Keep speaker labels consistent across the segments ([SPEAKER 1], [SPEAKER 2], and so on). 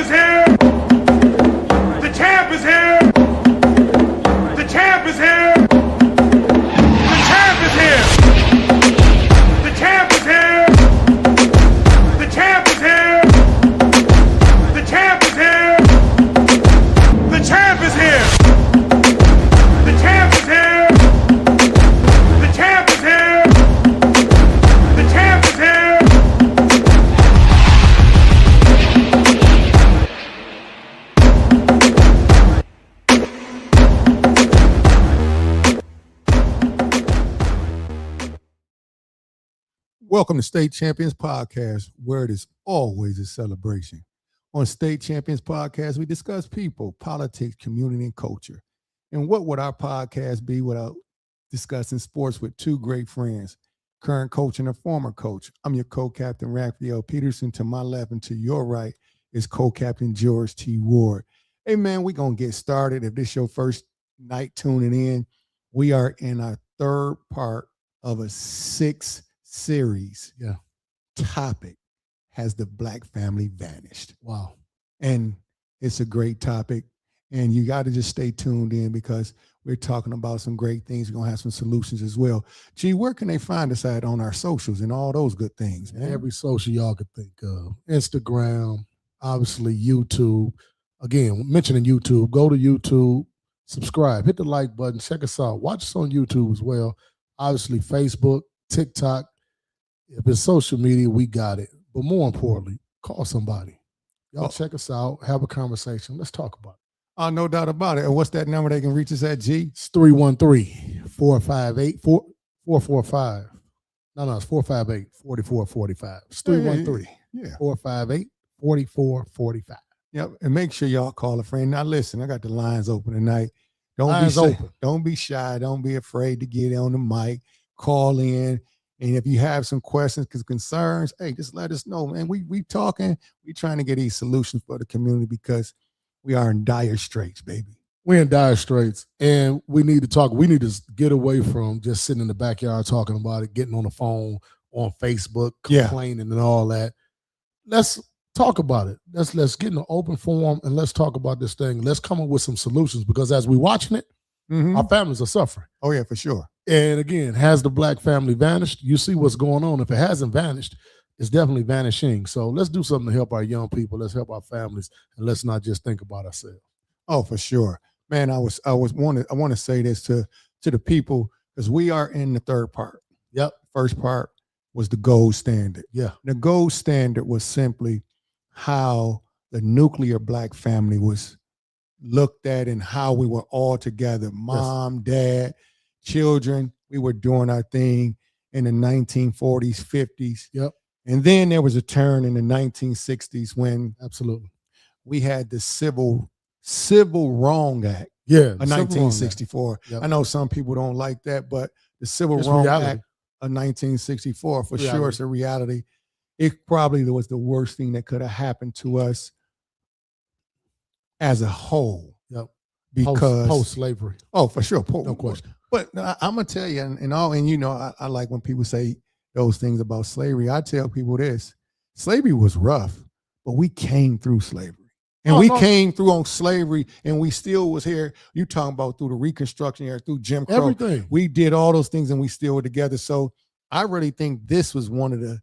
[SPEAKER 1] is here. The champ is here. The champ is here. The champ is here. The champ is here. The champ is here. The champ is here. The champ is here. The champ is here. The champ is here. The champ is here.
[SPEAKER 2] Welcome to State Champions Podcast, where it is always a celebration. On State Champions Podcast, we discuss people, politics, community, and culture. And what would our podcast be without discussing sports with two great friends, current coach and a former coach? I'm your co-captain, Raphael Peterson. To my left and to your right is co-captain George T. Ward. Hey, man, we're going to get started. If this is your first night tuning in, we are in our third part of a 6 series.
[SPEAKER 3] Yeah.
[SPEAKER 2] Topic: has the Black family vanished?
[SPEAKER 3] Wow.
[SPEAKER 2] And it's a great topic, and you got to just stay tuned in because we're talking about some great things. We're going to have some solutions as well. Gee, where can they find us at on our socials and all those good things, man?
[SPEAKER 3] Every social y'all could think of. Instagram, obviously YouTube. Again, mentioning YouTube, go to YouTube, subscribe, hit the like button, check us out. Watch us on YouTube as well. Obviously Facebook, TikTok. If it's social media, we got it. But more importantly, call somebody. Y'all check us out, have a conversation. Let's talk about it.
[SPEAKER 2] No doubt about it. And what's that number they can reach us at, G?
[SPEAKER 3] It's 313-458-4445. No, it's 458-4445. It's 313-458-4445.
[SPEAKER 2] Yep. And make sure y'all call a friend. Now, listen, I got the lines open tonight.
[SPEAKER 3] Lines open.
[SPEAKER 2] Don't be shy. Don't be afraid to get on the mic. Call in. And if you have some questions, concerns, hey, just let us know, man. We talking. We trying to get these solutions for the community because we are in dire straits, baby.
[SPEAKER 3] We're in dire straits, and we need to talk. We need to get away from just sitting in the backyard talking about it, getting on the phone, on Facebook, complaining and all that. Let's talk about it. Let's get in an open forum and let's talk about this thing. Let's come up with some solutions because as we're watching it, our families are suffering.
[SPEAKER 2] Oh, yeah, for sure.
[SPEAKER 3] And again, has the Black family vanished? You see what's going on. If it hasn't vanished, it's definitely vanishing. So let's do something to help our young people. Let's help our families, and let's not just think about ourselves.
[SPEAKER 2] Oh, for sure, man. I want to say this to the people because we are in the third part.
[SPEAKER 3] Yep.
[SPEAKER 2] First part was the gold standard.
[SPEAKER 3] Yeah.
[SPEAKER 2] The gold standard was simply how the nuclear Black family was looked at and how we were all together, mom, dad, children. We were doing our thing in the 1940s, 50s.
[SPEAKER 3] Yep.
[SPEAKER 2] And then there was a turn in the 1960s when
[SPEAKER 3] absolutely
[SPEAKER 2] we had the Civil Wrong Act.
[SPEAKER 3] Yeah.
[SPEAKER 2] Of 1964.
[SPEAKER 3] Yep.
[SPEAKER 2] I know some people don't like that, but the Civil Wrong Act of 1964, for sure, it's a reality. It probably was the worst thing that could have happened to us as a whole.
[SPEAKER 3] Yep.
[SPEAKER 2] Because
[SPEAKER 3] post-slavery.
[SPEAKER 2] Oh, for sure.
[SPEAKER 3] No question.
[SPEAKER 2] But I'm gonna tell you, and you know, I like when people say those things about slavery. I tell people this: slavery was rough, but we came through slavery, and we came through on slavery, and we still was here. You talking about through the Reconstruction era, through Jim Crow,
[SPEAKER 3] everything.
[SPEAKER 2] We did all those things, and we still were together. So I really think this was one of the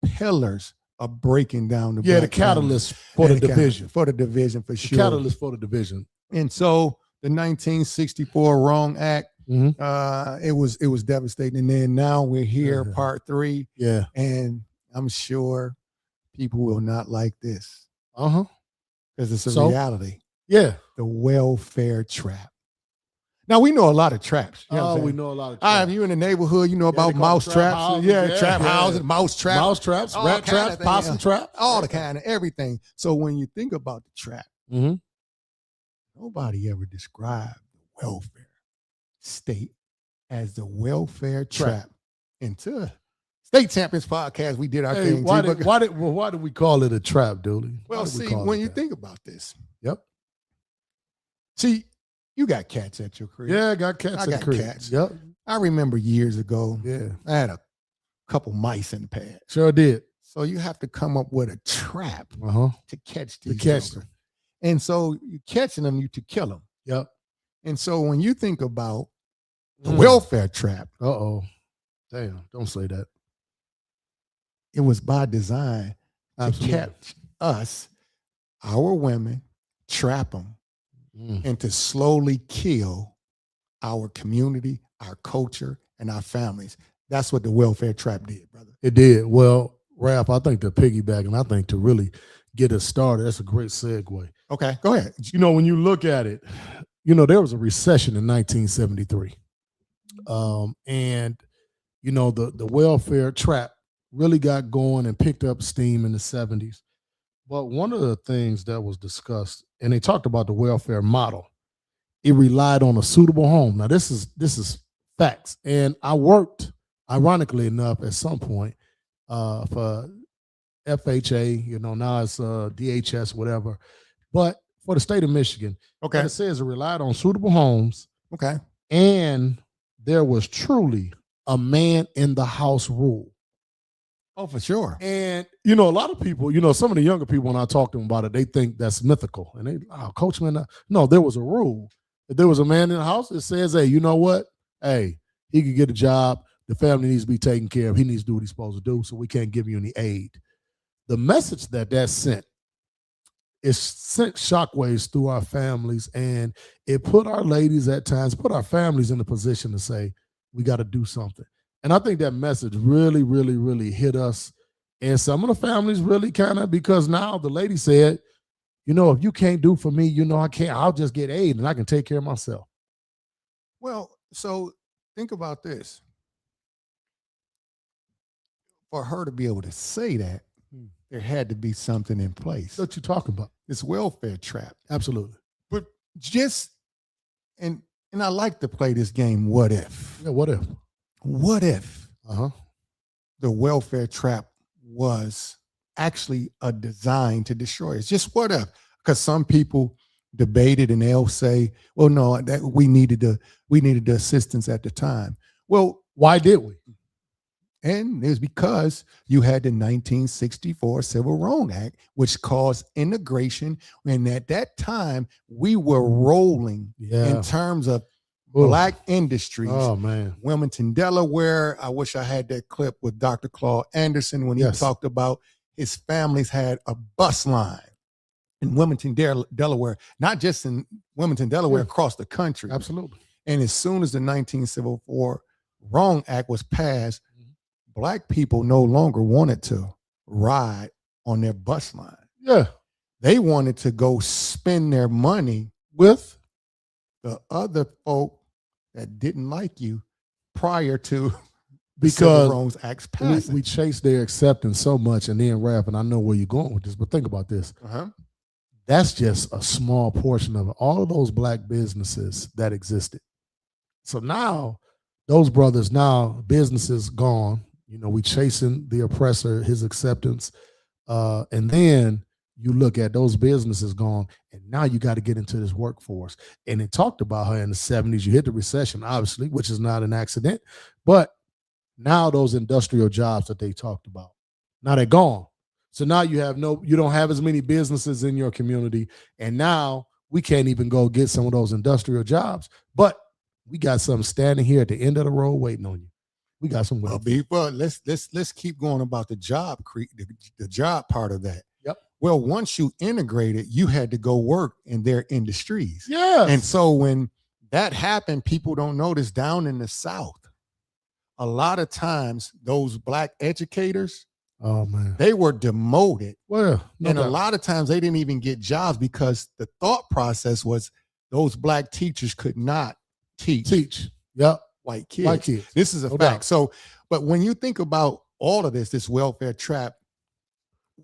[SPEAKER 2] pillars of breaking down the
[SPEAKER 3] the catalyst for the division.
[SPEAKER 2] For the division, for sure.
[SPEAKER 3] Catalyst for the division.
[SPEAKER 2] And so the 1964 Wrong Act, it was devastating. And then now we're here, part 3.
[SPEAKER 3] Yeah.
[SPEAKER 2] And I'm sure people will not like this.
[SPEAKER 3] Because
[SPEAKER 2] it's a reality.
[SPEAKER 3] Yeah.
[SPEAKER 2] The welfare trap. Now, we know a lot of traps.
[SPEAKER 3] You know we know a lot of traps.
[SPEAKER 2] If you in the neighborhood, you know about mouse traps. Trap houses, mouse traps.
[SPEAKER 3] Mouse traps, rat traps, possum traps.
[SPEAKER 2] All the kind of everything. So when you think about the trap, nobody ever described the welfare state as the welfare trap. Until State Champions Podcast, we did our thing.
[SPEAKER 3] Why did we call it a trap, Dooley?
[SPEAKER 2] Well, see, when you think about this.
[SPEAKER 3] Yep.
[SPEAKER 2] See, you got cats at your crib.
[SPEAKER 3] Yeah, I got cats at the crib.
[SPEAKER 2] Cats.
[SPEAKER 3] Yep.
[SPEAKER 2] I remember years ago,
[SPEAKER 3] I had a
[SPEAKER 2] couple mice in the pad.
[SPEAKER 3] Sure did.
[SPEAKER 2] So you have to come up with a trap to catch these
[SPEAKER 3] them.
[SPEAKER 2] And so you catching them, you to kill them.
[SPEAKER 3] Yep.
[SPEAKER 2] And so when you think about the welfare trap,
[SPEAKER 3] damn, don't say that.
[SPEAKER 2] It was by design to catch us, our women, trap them, and to slowly kill our community, our culture, and our families. That's what the welfare trap did, brother.
[SPEAKER 3] It did. Well, Raph, I think to piggyback, and I think to really get us started, that's a great segue.
[SPEAKER 2] Okay, go ahead.
[SPEAKER 3] You know, when you look at it, you know, there was a recession in 1973. And, you know, the welfare trap really got going and picked up steam in the 70s. But one of the things that was discussed, and they talked about the welfare model, it relied on a suitable home. Now, this is facts. And I worked, ironically enough, at some point for FHA, you know, now it's DHS, whatever. But for the state of Michigan, it says it relied on suitable homes.
[SPEAKER 2] Okay.
[SPEAKER 3] And there was truly a man in the house rule.
[SPEAKER 2] Oh, for sure.
[SPEAKER 3] And, you know, a lot of people, you know, some of the younger people, when I talk to them about it, they think that's mythical. And they, coach, man, no, there was a rule. If there was a man in the house, it says, hey, you know what? Hey, he could get a job. The family needs to be taken care of. He needs to do what he's supposed to do, so we can't give you any aid. The message that sent, it sent shockwaves through our families, and it put our ladies at times, put our families in a position to say, we got to do something. And I think that message really, really, really hit us. And some of the families really kind of, because now the lady said, you know, if you can't do for me, you know, I can't, I'll just get aid and I can take care of myself.
[SPEAKER 2] Well, so think about this. For her to be able to say that, there had to be something in place.
[SPEAKER 3] What you talking about?
[SPEAKER 2] This welfare trap.
[SPEAKER 3] Absolutely.
[SPEAKER 2] But just, and I like to play this game, what if?
[SPEAKER 3] Yeah, what if?
[SPEAKER 2] What if the welfare trap was actually a design to destroy us? Just what if? Because some people debated and they'll say, well, no, that we needed the assistance at the time. Well,
[SPEAKER 3] why did we?
[SPEAKER 2] And it was because you had the 1964 Civil Rights Act, which caused integration. And at that time, we were rolling in terms of Black industries.
[SPEAKER 3] Oh, man.
[SPEAKER 2] Wilmington, Delaware. I wish I had that clip with Dr. Claude Anderson when he talked about his families had a bus line in Wilmington, Delaware, not just in Wilmington, Delaware, across the country.
[SPEAKER 3] Absolutely.
[SPEAKER 2] And as soon as the 1974 Wrong Act was passed, Black people no longer wanted to ride on their bus line.
[SPEAKER 3] Yeah.
[SPEAKER 2] They wanted to go spend their money with the other folk that didn't like you prior to the Civil Rights Act's passing.
[SPEAKER 3] We chased their acceptance so much, and then rap, and I know where you're going with this, but think about this. That's just a small portion of it. All of those Black businesses that existed. So now, those brothers, businesses gone. You know, we chasing the oppressor, his acceptance. And then you look at those businesses gone, and now you got to get into this workforce. And it talked about how in the 70s, you hit the recession, obviously, which is not an accident. But now those industrial jobs that they talked about, now they're gone. So now you don't have as many businesses in your community. And now we can't even go get some of those industrial jobs. But we got something standing here at the end of the road waiting on you. We got some.
[SPEAKER 2] Well, let's keep going about the job the job part of that.
[SPEAKER 3] Yep.
[SPEAKER 2] Well, once you integrated, you had to go work in their industries.
[SPEAKER 3] Yeah.
[SPEAKER 2] And so when that happened, people don't notice down in the South, a lot of times those Black educators,
[SPEAKER 3] oh man,
[SPEAKER 2] they were demoted.
[SPEAKER 3] Well,
[SPEAKER 2] and a lot of times they didn't even get jobs because the thought process was those Black teachers could not teach.
[SPEAKER 3] Yep.
[SPEAKER 2] White kids. This is a fact.
[SPEAKER 3] Doubt.
[SPEAKER 2] So, but when you think about all of this welfare trap,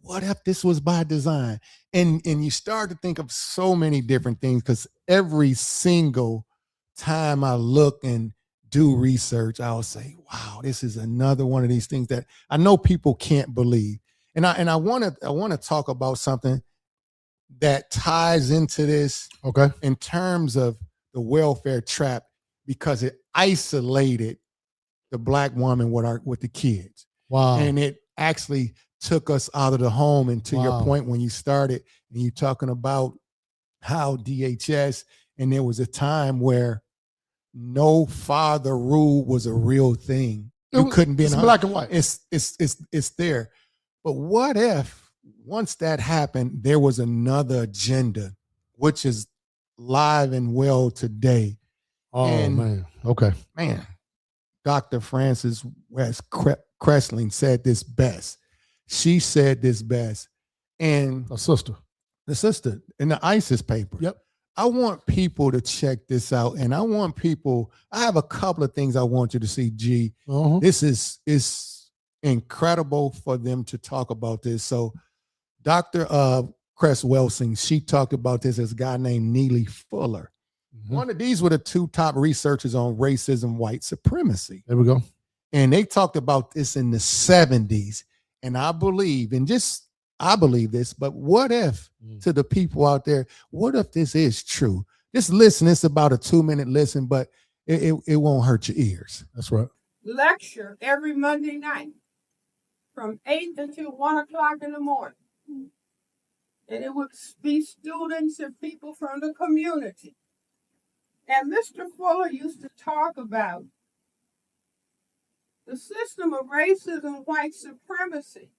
[SPEAKER 2] what if this was by design? And you start to think of so many different things, because every single time I look and do research, I'll say, wow, this is another one of these things that I know people can't believe. And I want to talk about something that ties into this in terms of the welfare trap, because it isolated the Black woman with the kids.
[SPEAKER 3] Wow.
[SPEAKER 2] And it actually took us out of the home. And to your
[SPEAKER 3] Wow.
[SPEAKER 2] point, when you started and you talking about how DHS, and there was a time where no father rule was a real thing. You couldn't be in
[SPEAKER 3] It's black and white.
[SPEAKER 2] It's there. But what if once that happened, there was another agenda, which is live and well today?
[SPEAKER 3] Oh,
[SPEAKER 2] And
[SPEAKER 3] man. Okay.
[SPEAKER 2] man, Dr. Frances West Cressling said this best. She said this best. And
[SPEAKER 3] A sister.
[SPEAKER 2] the sister in the ISIS paper.
[SPEAKER 3] Yep.
[SPEAKER 2] I want people to check this out. And I want people, I have a couple of things I want you to see, G.
[SPEAKER 3] Uh-huh.
[SPEAKER 2] This is incredible for them to talk about this. So Dr. Cress Welsing, she talked about this as a guy named Neely Fuller.
[SPEAKER 3] Mhm.
[SPEAKER 2] One of these were the two top researchers on racism, white supremacy.
[SPEAKER 3] There we go.
[SPEAKER 2] And they talked about this in the 70s. And I believe, I believe this, but what if, to the people out there, what if this is true? Just listen. It's about a 2-minute listen, but it won't hurt your ears.
[SPEAKER 3] That's right.
[SPEAKER 4] Lecture every Monday night from 8 until 1 o'clock in the morning. And it would be students and people from the community. And Mr. Fuller used to talk about the system of racism, white supremacy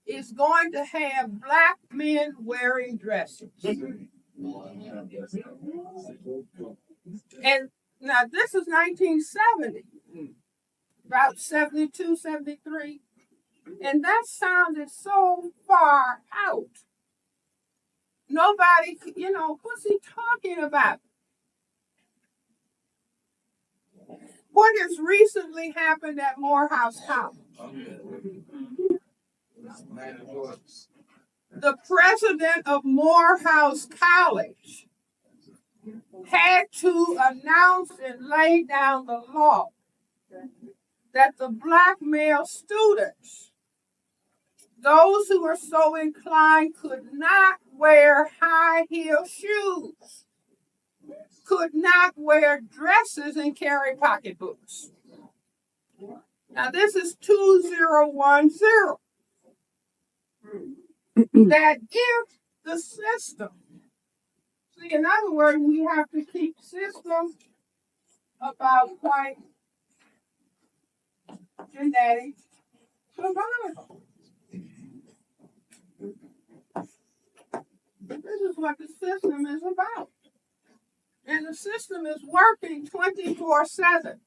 [SPEAKER 4] is going to have black men wearing dresses. And now this is 1970, about 72, 73. And that sounded so far out. Nobody, what's he talking about? What has recently happened at Morehouse College? The president of Morehouse College had to announce and lay down the law that the black male students, those who were so inclined, could not wear high-heel shoes, could not wear dresses and carry pocketbooks. Now this is 2010. That if the system, see, in other words, we have to keep systems about white genetics survival. This is what the system is about. And the system is working 24/7.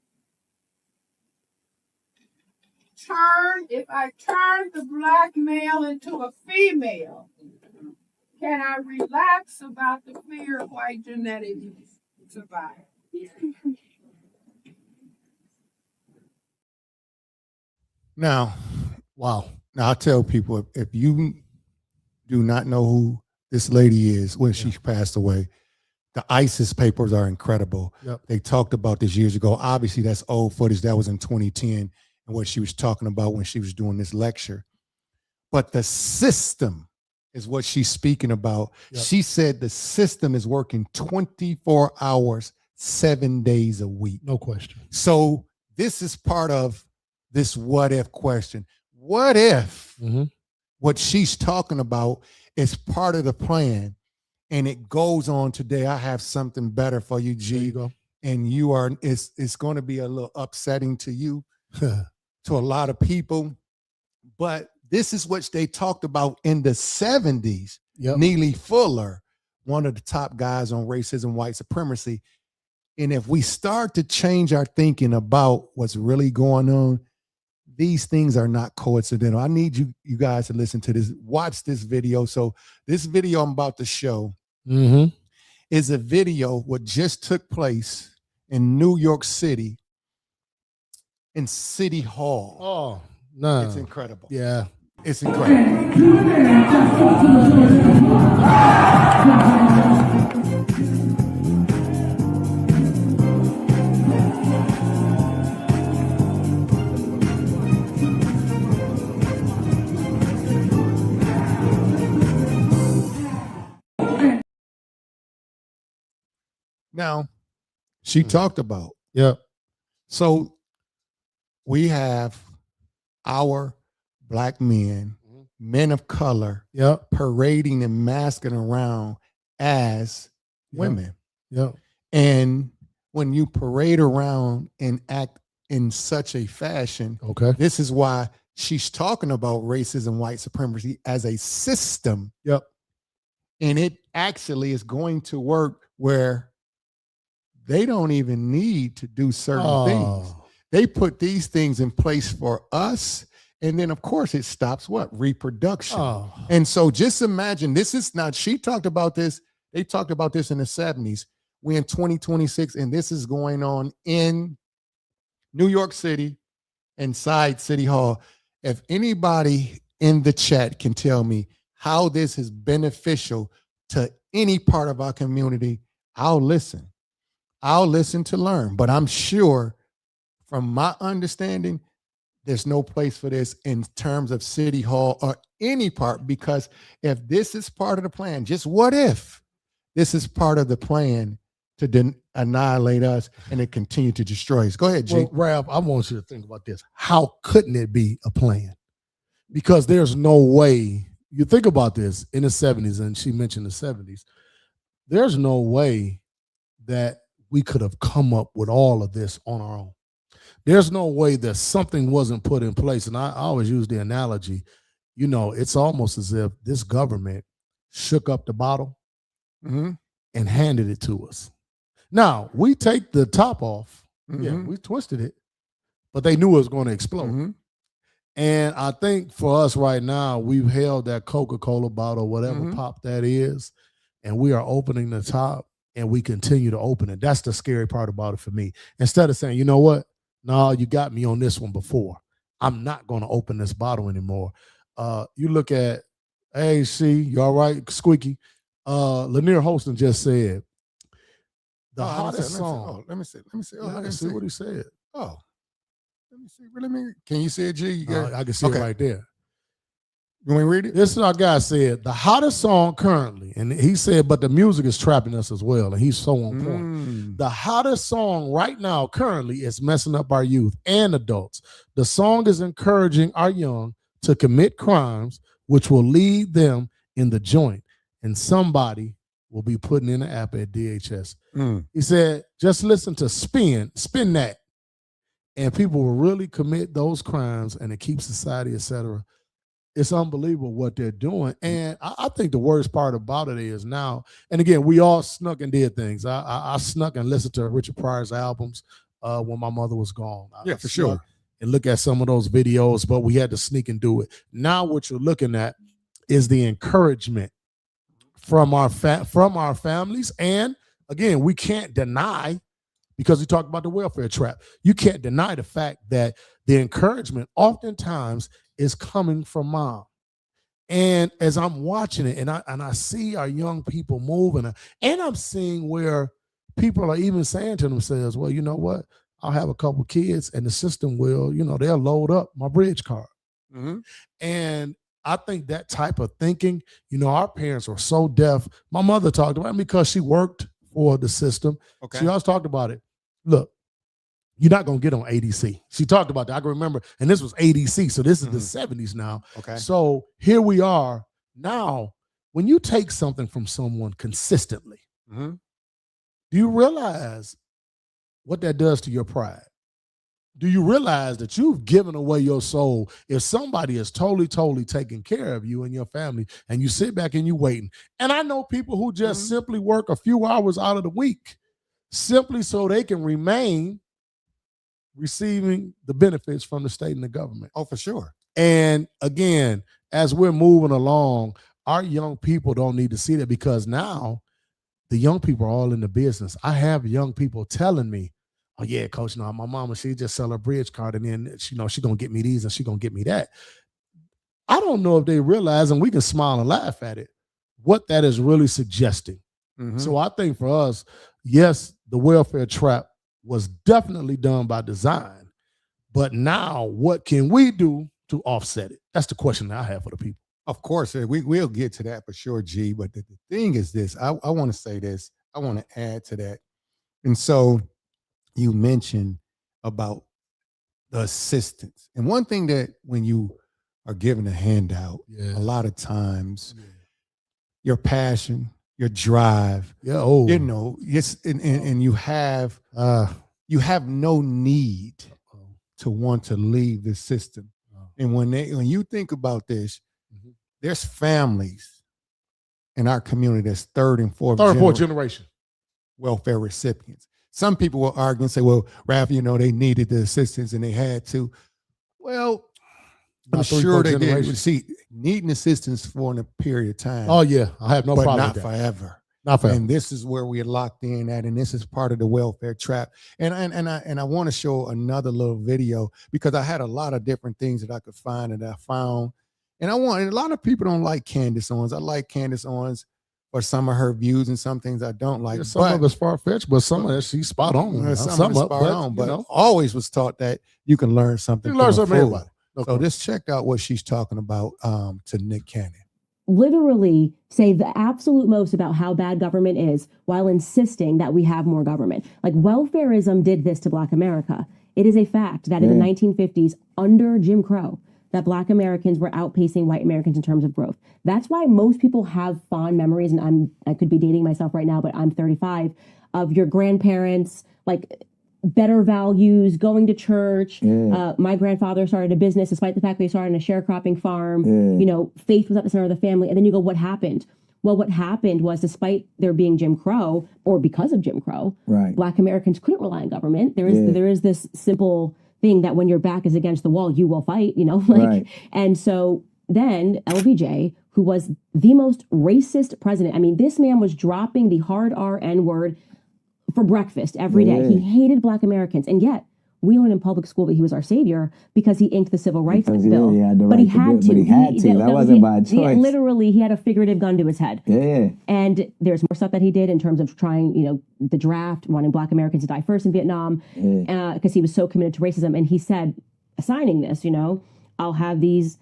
[SPEAKER 4] If I turn the black male into a female, can I relax about the fear of white genetics survival?
[SPEAKER 2] Now,
[SPEAKER 3] Wow.
[SPEAKER 2] I tell people, if you do not know who this lady is when she passed away, the ISIS papers are incredible.
[SPEAKER 3] Yep.
[SPEAKER 2] They talked about this years ago. Obviously, that's old footage. That was in 2010 and what she was talking about when she was doing this lecture. But the system is what she's speaking about.
[SPEAKER 3] Yep.
[SPEAKER 2] She said the system is working 24 hours, 7 days a week.
[SPEAKER 3] No question.
[SPEAKER 2] So this is part of this what if question. What if what she's talking about is part of the plan? And it goes on today. I have something better for you, G.
[SPEAKER 3] There you go.
[SPEAKER 2] And it's going to be a little upsetting to you, to a lot of people. But this is what they talked about in the 70s.
[SPEAKER 3] Yep.
[SPEAKER 2] Neely Fuller, one of the top guys on racism, white supremacy. And if we start to change our thinking about what's really going on, these things are not coincidental. I need you guys to listen to this. Watch this video. So this video I'm about to show is a video what just took place in New York City in City Hall.
[SPEAKER 3] Oh, no.
[SPEAKER 2] It's incredible.
[SPEAKER 3] Yeah.
[SPEAKER 2] It's incredible. Now, she talked about.
[SPEAKER 3] Yep.
[SPEAKER 2] So we have our black men, men of color,
[SPEAKER 3] Yep.
[SPEAKER 2] parading and masking around as women.
[SPEAKER 3] Yep.
[SPEAKER 2] And when you parade around and act in such a fashion,
[SPEAKER 3] Okay.
[SPEAKER 2] this is why she's talking about racism, white supremacy as a system.
[SPEAKER 3] Yep.
[SPEAKER 2] And it actually is going to work where they don't even need to do certain things. They put these things in place for us. And then, of course, it stops what? Reproduction. And so just imagine, this is not, she talked about this. They talked about this in the 70s. We're in 2026, and this is going on in New York City, inside City Hall. If anybody in the chat can tell me how this is beneficial to any part of our community, I'll listen. I'll listen to learn. But I'm sure, from my understanding, there's no place for this in terms of City Hall or any part, because if this is part of the plan, just what if this is part of the plan to annihilate us and to continue to destroy us? Go ahead, G.
[SPEAKER 3] Well, Ralph, I want you to think about this. How couldn't it be a plan? Because there's no way. You think about this in the 70s, and she mentioned the 70s. There's no way that we could have come up with all of this on our own. There's no way that something wasn't put in place. And I always use the analogy, it's almost as if this government shook up the bottle and handed it to us. Now, we take the top off. Yeah, we twisted it, but they knew it was going to explode. And I think for us right now, we've held that Coca-Cola bottle, whatever pop that is, and we are opening the top, and we continue to open it. That's the scary part about it for me. Instead of saying, you know what? No, you got me on this one before. I'm not going to open this bottle anymore. You look at, hey, see, you all right, Squeaky? Lanier Holston just said, the hottest song.
[SPEAKER 2] Let me see.
[SPEAKER 3] Oh, I can see what he said.
[SPEAKER 2] Oh, let me see. Can you see it, G?
[SPEAKER 3] I can see it right there.
[SPEAKER 2] You want me to read it?
[SPEAKER 3] This is our guy said, the hottest song currently, and he said, but the music is trapping us as well, and he's so on point. The hottest song right now currently is messing up our youth and adults. The song is encouraging our young to commit crimes, which will lead them in the joint, and somebody will be putting in an app at DHS. He said, just listen to spin that, and people will really commit those crimes, and it keeps society, etc. It's unbelievable what they're doing. And I think the worst part about it is now, and again, we all snuck and did things. I snuck and listened to Richard Pryor's albums when my mother was gone.
[SPEAKER 2] Yeah, for sure.
[SPEAKER 3] And look at some of those videos, but we had to sneak and do it. Now what you're looking at is the encouragement from our families. And again, we can't deny, because we talked about the welfare trap, you can't deny the fact that the encouragement oftentimes is coming from mom. And as I'm watching it, and I see our young people moving, and I'm seeing where people are even saying to themselves, well, you know what? I'll have a couple kids and the system will, they'll load up my bridge card. And I think that type of thinking, our parents were so deaf. My mother talked about it because she worked for the system. Okay. She always talked about it. Look, you're not going to get on ADC. She talked about that. I can remember, and this was ADC, so this is the 70s now. Okay. So here we are now. When you take something from someone consistently, do you realize what that does to your pride? Do you realize that you've given away your soul if somebody is totally taking care of you and your family, and you sit back and you waiting? And I know people who just simply work a few hours out of the week simply so they can remain receiving the benefits from the state and the government.
[SPEAKER 2] Oh, for sure.
[SPEAKER 3] And again, as we're moving along, our young people don't need to see that, because now the young people are all in the business. I have young people telling me, oh yeah, coach, my mama, she just sell her bridge card, and then she gonna get me these and she gonna get me that. I don't know if they realize, and we can smile and laugh at it, what that is really suggesting. So I think for us, yes, the welfare trap was definitely done by design, but now what can we do to offset it? That's the question that I have for the people.
[SPEAKER 2] Of course, we'll get to that for sure, G. But the thing is this, I want to say this, I want to add to that. And so you mentioned about the assistance. And one thing that when you are given a handout,
[SPEAKER 3] Yeah.
[SPEAKER 2] a lot of times
[SPEAKER 3] Yeah.
[SPEAKER 2] your passion, your drive,
[SPEAKER 3] Yeah. Oh.
[SPEAKER 2] you know, yes, and you have no need to want to leave the system. And when you think about this, there's families in our community that's third and fourth
[SPEAKER 3] generation
[SPEAKER 2] welfare recipients. Some people will argue and say, well, Ralph, you know, they needed the assistance and they had to. Well, I'm sure they did. See, needing assistance for a period of time.
[SPEAKER 3] Oh, yeah. I have no
[SPEAKER 2] but
[SPEAKER 3] problem
[SPEAKER 2] not
[SPEAKER 3] with that.
[SPEAKER 2] forever.
[SPEAKER 3] Not forever.
[SPEAKER 2] And this is where we're locked in at, and this is part of the welfare trap. And I want to show another little video because I had a lot of different things that I could find and I found. And a lot of people don't like Candace Owens. I like Candace Owens for some of her views and some things I don't like.
[SPEAKER 3] Yeah, some of it's far-fetched, but some of it she's spot on.
[SPEAKER 2] Some of it's spot on, but always was taught that you can learn something.
[SPEAKER 3] You learn something from everybody.
[SPEAKER 2] Okay. So just check out what she's talking about to Nick Cannon.
[SPEAKER 5] Literally say the absolute most about how bad government is while insisting that we have more government. Like welfarism did this to Black America. It is a fact that in the 1950s, under Jim Crow, that Black Americans were outpacing white Americans in terms of growth. That's why most people have fond memories, and I could be dating myself right now, but I'm 35, of your grandparents, like better values, going to church. My grandfather started a business despite the fact that he started a sharecropping farm. You know, faith was at the center of the family. And then you go, what happened? Well, what happened was despite there being Jim Crow, or because of Jim Crow, Black Americans couldn't rely on government. There is this simple thing that when your back is against the wall, you will fight, you know, like, and so then LBJ, who was the most racist president. I mean, this man was dropping the hard R-N word for breakfast every day. He hated Black Americans. And yet we learned in public school that he was our savior because he inked the Civil Rights Bill. But he had to.
[SPEAKER 6] That wasn't by choice.
[SPEAKER 5] Literally, he had a figurative gun to his head. And there's more stuff that he did in terms of trying, you know, the draft, wanting Black Americans to die first in Vietnam, because he was so committed to racism. And he said, signing this, you know, I'll have these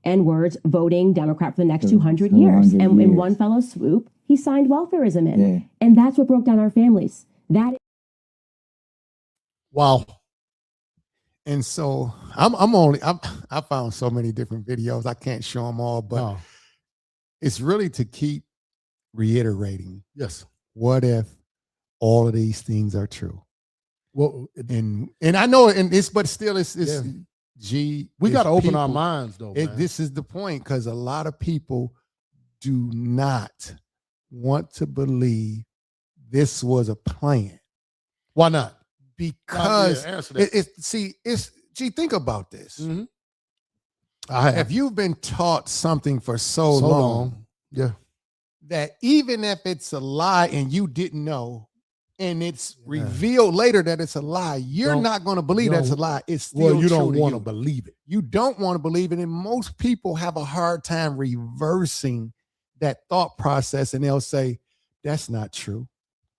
[SPEAKER 5] N-words voting Democrat for the next 200 years. And in one fell swoop, he signed welfarism in. And that's what broke down our families.
[SPEAKER 3] Wow.
[SPEAKER 2] And so I found so many different videos. I can't show them all, but it's really to keep reiterating.
[SPEAKER 3] Yes.
[SPEAKER 2] What if all of these things are true?
[SPEAKER 3] Well,
[SPEAKER 2] and I know, and it's, but still it's
[SPEAKER 3] we got to open our minds though.
[SPEAKER 2] This is the point, because a lot of people do not want to believe this was a plan.
[SPEAKER 3] Why not?
[SPEAKER 2] Because think about this. If you've been taught something for so long, that even if it's a lie and you didn't know, and it's revealed later that it's a lie, you're not going to believe that's a lie. It's still
[SPEAKER 3] you don't
[SPEAKER 2] true
[SPEAKER 3] want to believe it.
[SPEAKER 2] You don't want to believe it, and most people have a hard time reversing that thought process, and they'll say, "That's not true.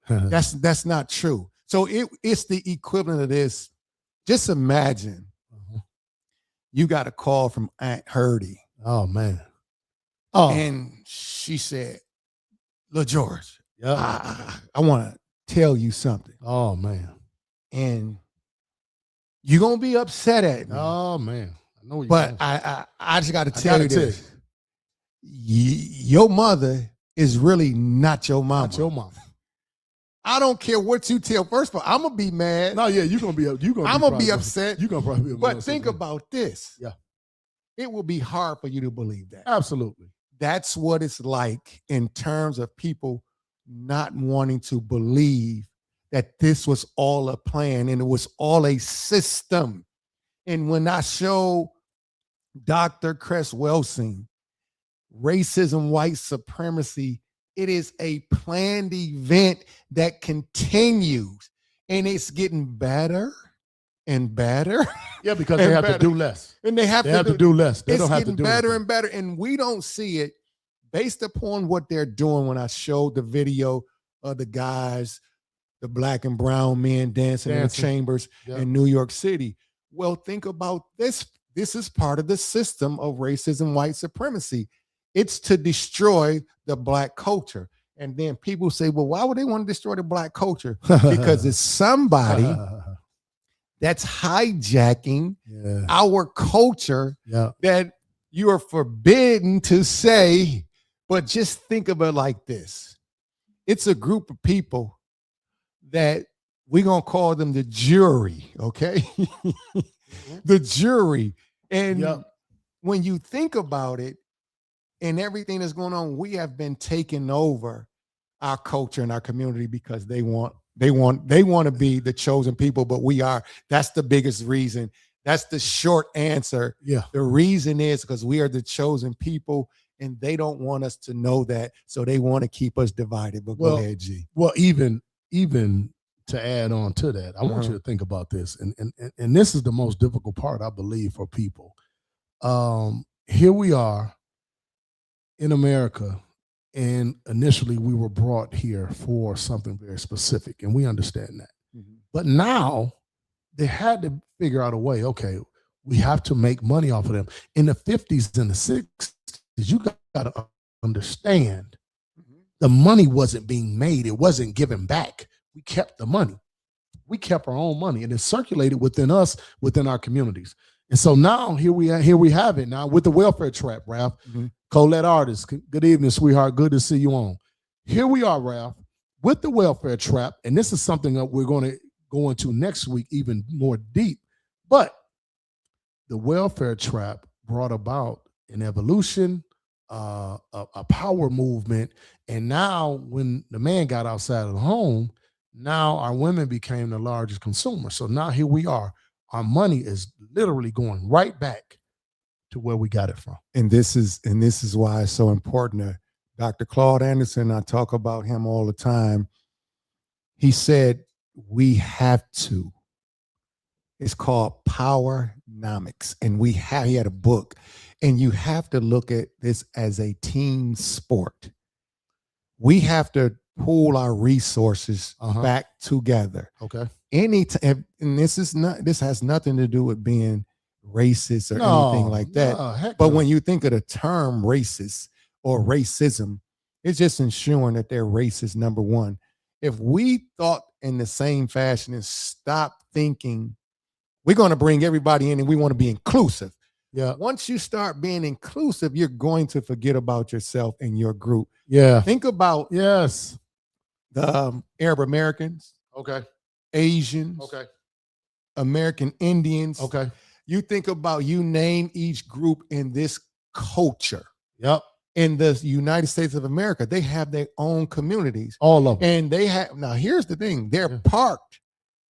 [SPEAKER 2] That's not true." So it's the equivalent of this. Just imagine you got a call from Aunt Herdy.
[SPEAKER 3] Oh, man.
[SPEAKER 2] And she said, "Little George, I want to tell you something."
[SPEAKER 3] Oh, man.
[SPEAKER 2] And you're going to be upset at me.
[SPEAKER 3] Oh, man. I know you.
[SPEAKER 2] But I just got to tell you this. Your mother is really not your mama.
[SPEAKER 3] Not your mama.
[SPEAKER 2] I don't care what you tell. First of all, I'm gonna be mad.
[SPEAKER 3] No, you're gonna be.
[SPEAKER 2] I'm gonna be upset.
[SPEAKER 3] You're gonna probably be.
[SPEAKER 2] But think about this.
[SPEAKER 3] Yeah,
[SPEAKER 2] it will be hard for you to believe that.
[SPEAKER 3] Absolutely.
[SPEAKER 2] That's what it's like in terms of people not wanting to believe that this was all a plan and it was all a system. And when I show Dr. Cress Welsing, racism, white supremacy, it is a planned event that continues, and it's getting better and better.
[SPEAKER 3] Yeah, because they have to do less.
[SPEAKER 2] And they have
[SPEAKER 3] to do less. They don't have to do
[SPEAKER 2] better
[SPEAKER 3] anything.
[SPEAKER 2] And better, and we don't see it based upon what they're doing. When I showed the video of the guys, the black and brown men dancing in the chambers in New York City. Well, think about this. This is part of the system of racism, white supremacy. It's to destroy the black culture. And then people say, well, why would they want to destroy the black culture? Because it's somebody that's hijacking our culture that You are forbidden to say, but just think of it like this. It's a group of people that we're going to call them the jury, okay? The jury. And when you think about it and everything that's going on, we have been taking over our culture and our community because they want to be the chosen people, but we are. That's the biggest reason. That's the short answer.
[SPEAKER 3] Yeah.
[SPEAKER 2] The reason is because we are the chosen people and they don't want us to know that. So they want to keep us divided. But go ahead, G.
[SPEAKER 3] Well, even to add on to that, I want you to think about this. And this is the most difficult part, I believe, for people. Here we are in America, and initially we were brought here for something very specific, and we understand that. But now they had to figure out a way, okay, we have to make money off of them. In the 50s and the 60s, you got to understand the money wasn't being made. It wasn't given back. We kept the money. We kept our own money, and it circulated within us, within our communities. And so now here we have it now with the welfare trap, Ralph. Colette Artist, good evening, sweetheart. Good to see you on. Here we are, Ralph, with the welfare trap, and this is something that we're going to go into next week even more deep. But the welfare trap brought about an evolution, a power movement, and now when the man got outside of the home, now our women became the largest consumer. So now here we are. Our money is literally going right back to where we got it from.
[SPEAKER 2] And this is why it's so important. Dr. Claude Anderson, I talk about him all the time. He said, we have to. It's called Powernomics. And he had a book. And you have to look at this as a team sport. We have to pool our resources back together.
[SPEAKER 3] Okay.
[SPEAKER 2] And this has nothing to do with being racist or anything like that. But when you think of the term racist or racism, it's just ensuring that they're racist, number one. If we thought in the same fashion and stop thinking we're going to bring everybody in and we want to be inclusive.
[SPEAKER 3] Yeah.
[SPEAKER 2] Once you start being inclusive, you're going to forget about yourself and your group.
[SPEAKER 3] Yeah.
[SPEAKER 2] Think about
[SPEAKER 3] the
[SPEAKER 2] Arab Americans.
[SPEAKER 3] Okay.
[SPEAKER 2] Asians.
[SPEAKER 3] Okay.
[SPEAKER 2] American Indians.
[SPEAKER 3] Okay.
[SPEAKER 2] You think about, you name each group in this culture.
[SPEAKER 3] Yep.
[SPEAKER 2] In the United States of America, they have their own communities.
[SPEAKER 3] All of them.
[SPEAKER 2] And they have, now here's the thing, they're parked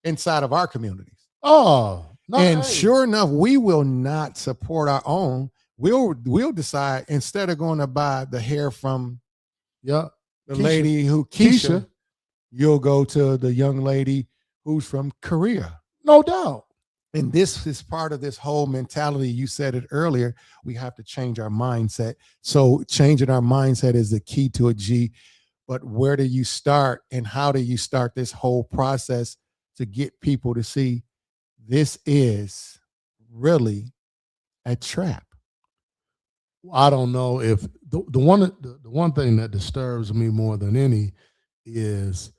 [SPEAKER 2] inside of our communities.
[SPEAKER 3] Oh,
[SPEAKER 2] and sure enough, we will not support our own. We'll decide, instead of going to buy the hair from the lady who Keisha, you'll go to the young lady who's from Korea.
[SPEAKER 3] No doubt.
[SPEAKER 2] And this is part of this whole mentality. You said it earlier. We have to change our mindset. So changing our mindset is the key to a G. But where do you start, and how do you start this whole process to get people to see this is really a trap?
[SPEAKER 3] I don't know if the one thing that disturbs me more than any is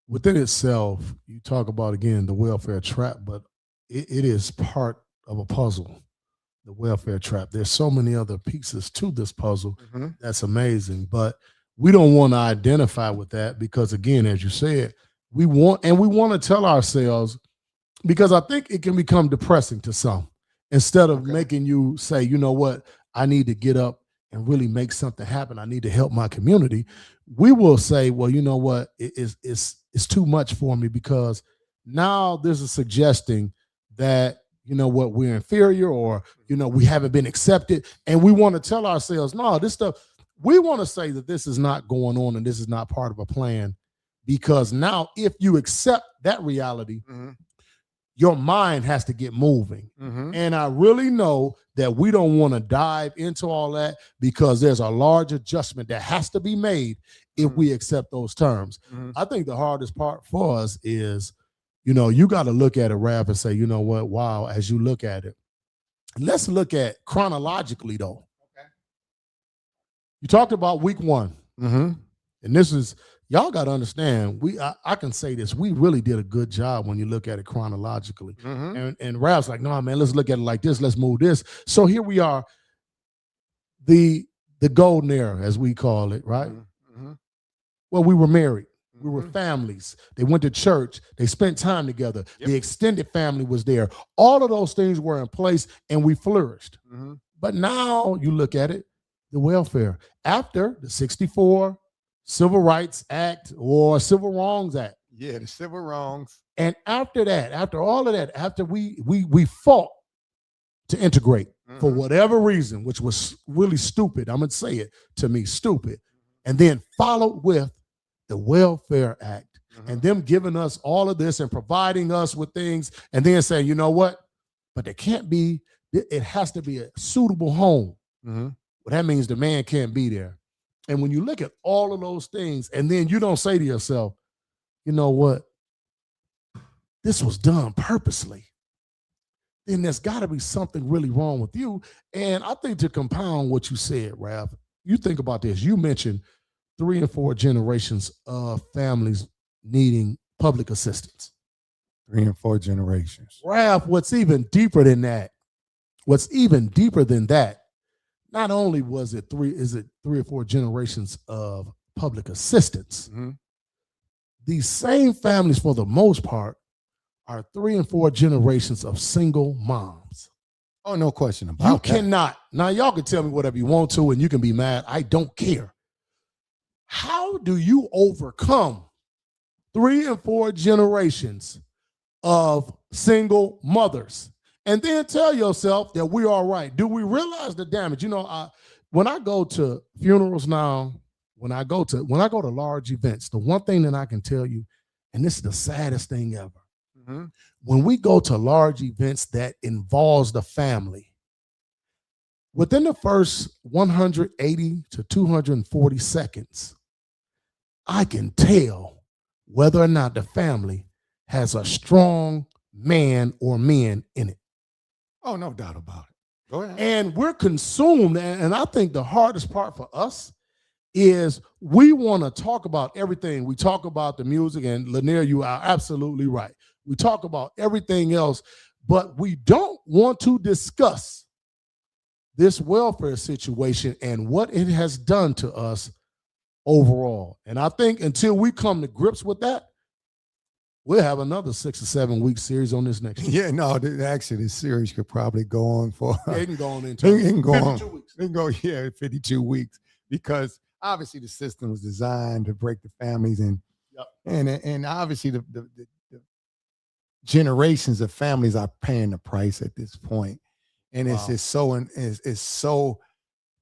[SPEAKER 3] within itself. You talk about, again, the welfare trap, but it is part of a puzzle, the welfare trap. There's so many other pieces to this puzzle. That's amazing. But we don't want to identify with that because, again, as you said, we want to tell ourselves, because I think it can become depressing to some. Instead of making you say, you know what, I need to get up and really make something happen. I need to help my community. We will say, well, you know what, it's too much for me, because now there's a suggesting that, you know what, we're inferior, or, you know, we haven't been accepted. And we want to tell ourselves, no, this stuff, we want to say that this is not going on and this is not part of a plan. Because now if you accept that reality, your mind has to get moving. And I really know that we don't want to dive into all that, because there's a large adjustment that has to be made if we accept those terms. I think the hardest part for us is, you know, you got to look at a rap and say, you know what, wow, as you look at it, let's look at chronologically though. You talked about week 1. And this is, y'all got to understand, I can say this, we really did a good job when you look at it chronologically. And Ralph's like, no, man, let's look at it like this. Let's move this. So here we are. the golden era, as we call it, right? Well, we were married. We were families. They went to church. They spent time together. The extended family was there. All of those things were in place, and we flourished. But now you look at it, the welfare. After the 64 Civil Rights Act or Civil Wrongs Act.
[SPEAKER 2] Yeah, the civil wrongs.
[SPEAKER 3] And after that, after all of that, after we fought to integrate for whatever reason, which was really stupid. I'm going to say it, to me, stupid. And then followed with the Welfare Act and them giving us all of this and providing us with things and then saying, you know what? But there can't be, it has to be a suitable home. Well, that means the man can't be there. And when you look at all of those things and then you don't say to yourself, you know what? This was done purposely. Then there's got to be something really wrong with you. And I think to compound what you said, Raph, you think about this. You mentioned 3 and 4 generations of families needing public assistance.
[SPEAKER 2] 3 and 4 generations.
[SPEAKER 3] Raph, what's even deeper than that, not only is it 3 or 4 generations of public assistance, these same families, for the most part, are 3 and 4 generations of single moms.
[SPEAKER 2] Oh, no question about that.
[SPEAKER 3] You cannot. Now, y'all can tell me whatever you want to, and you can be mad. I don't care. How do you overcome 3 and 4 generations of single mothers and then tell yourself that we're all right? Do we realize the damage? You know, when I go to funerals now, when I go to large events, the one thing that I can tell you, and this is the saddest thing ever, when we go to large events that involves the family, within the first 180 to 240 seconds, I can tell whether or not the family has a strong man or men in it.
[SPEAKER 2] Oh, no doubt about it. Go ahead.
[SPEAKER 3] And we're consumed, and I think the hardest part for us is we want to talk about everything. We talk about the music, and Lanier, you are absolutely right. We talk about everything else, but we don't want to discuss this welfare situation and what it has done to us overall. And I think until we come to grips with that, we'll have another 6 or 7 week series on this next week.
[SPEAKER 2] Yeah, no, actually, this series could probably go on for.
[SPEAKER 3] It can go on into
[SPEAKER 2] it can go
[SPEAKER 3] 52
[SPEAKER 2] on.
[SPEAKER 3] weeks.
[SPEAKER 2] It can go, 52 weeks, because obviously the system was designed to break the families, and obviously the generations of families are paying the price at this point. And it's just it's so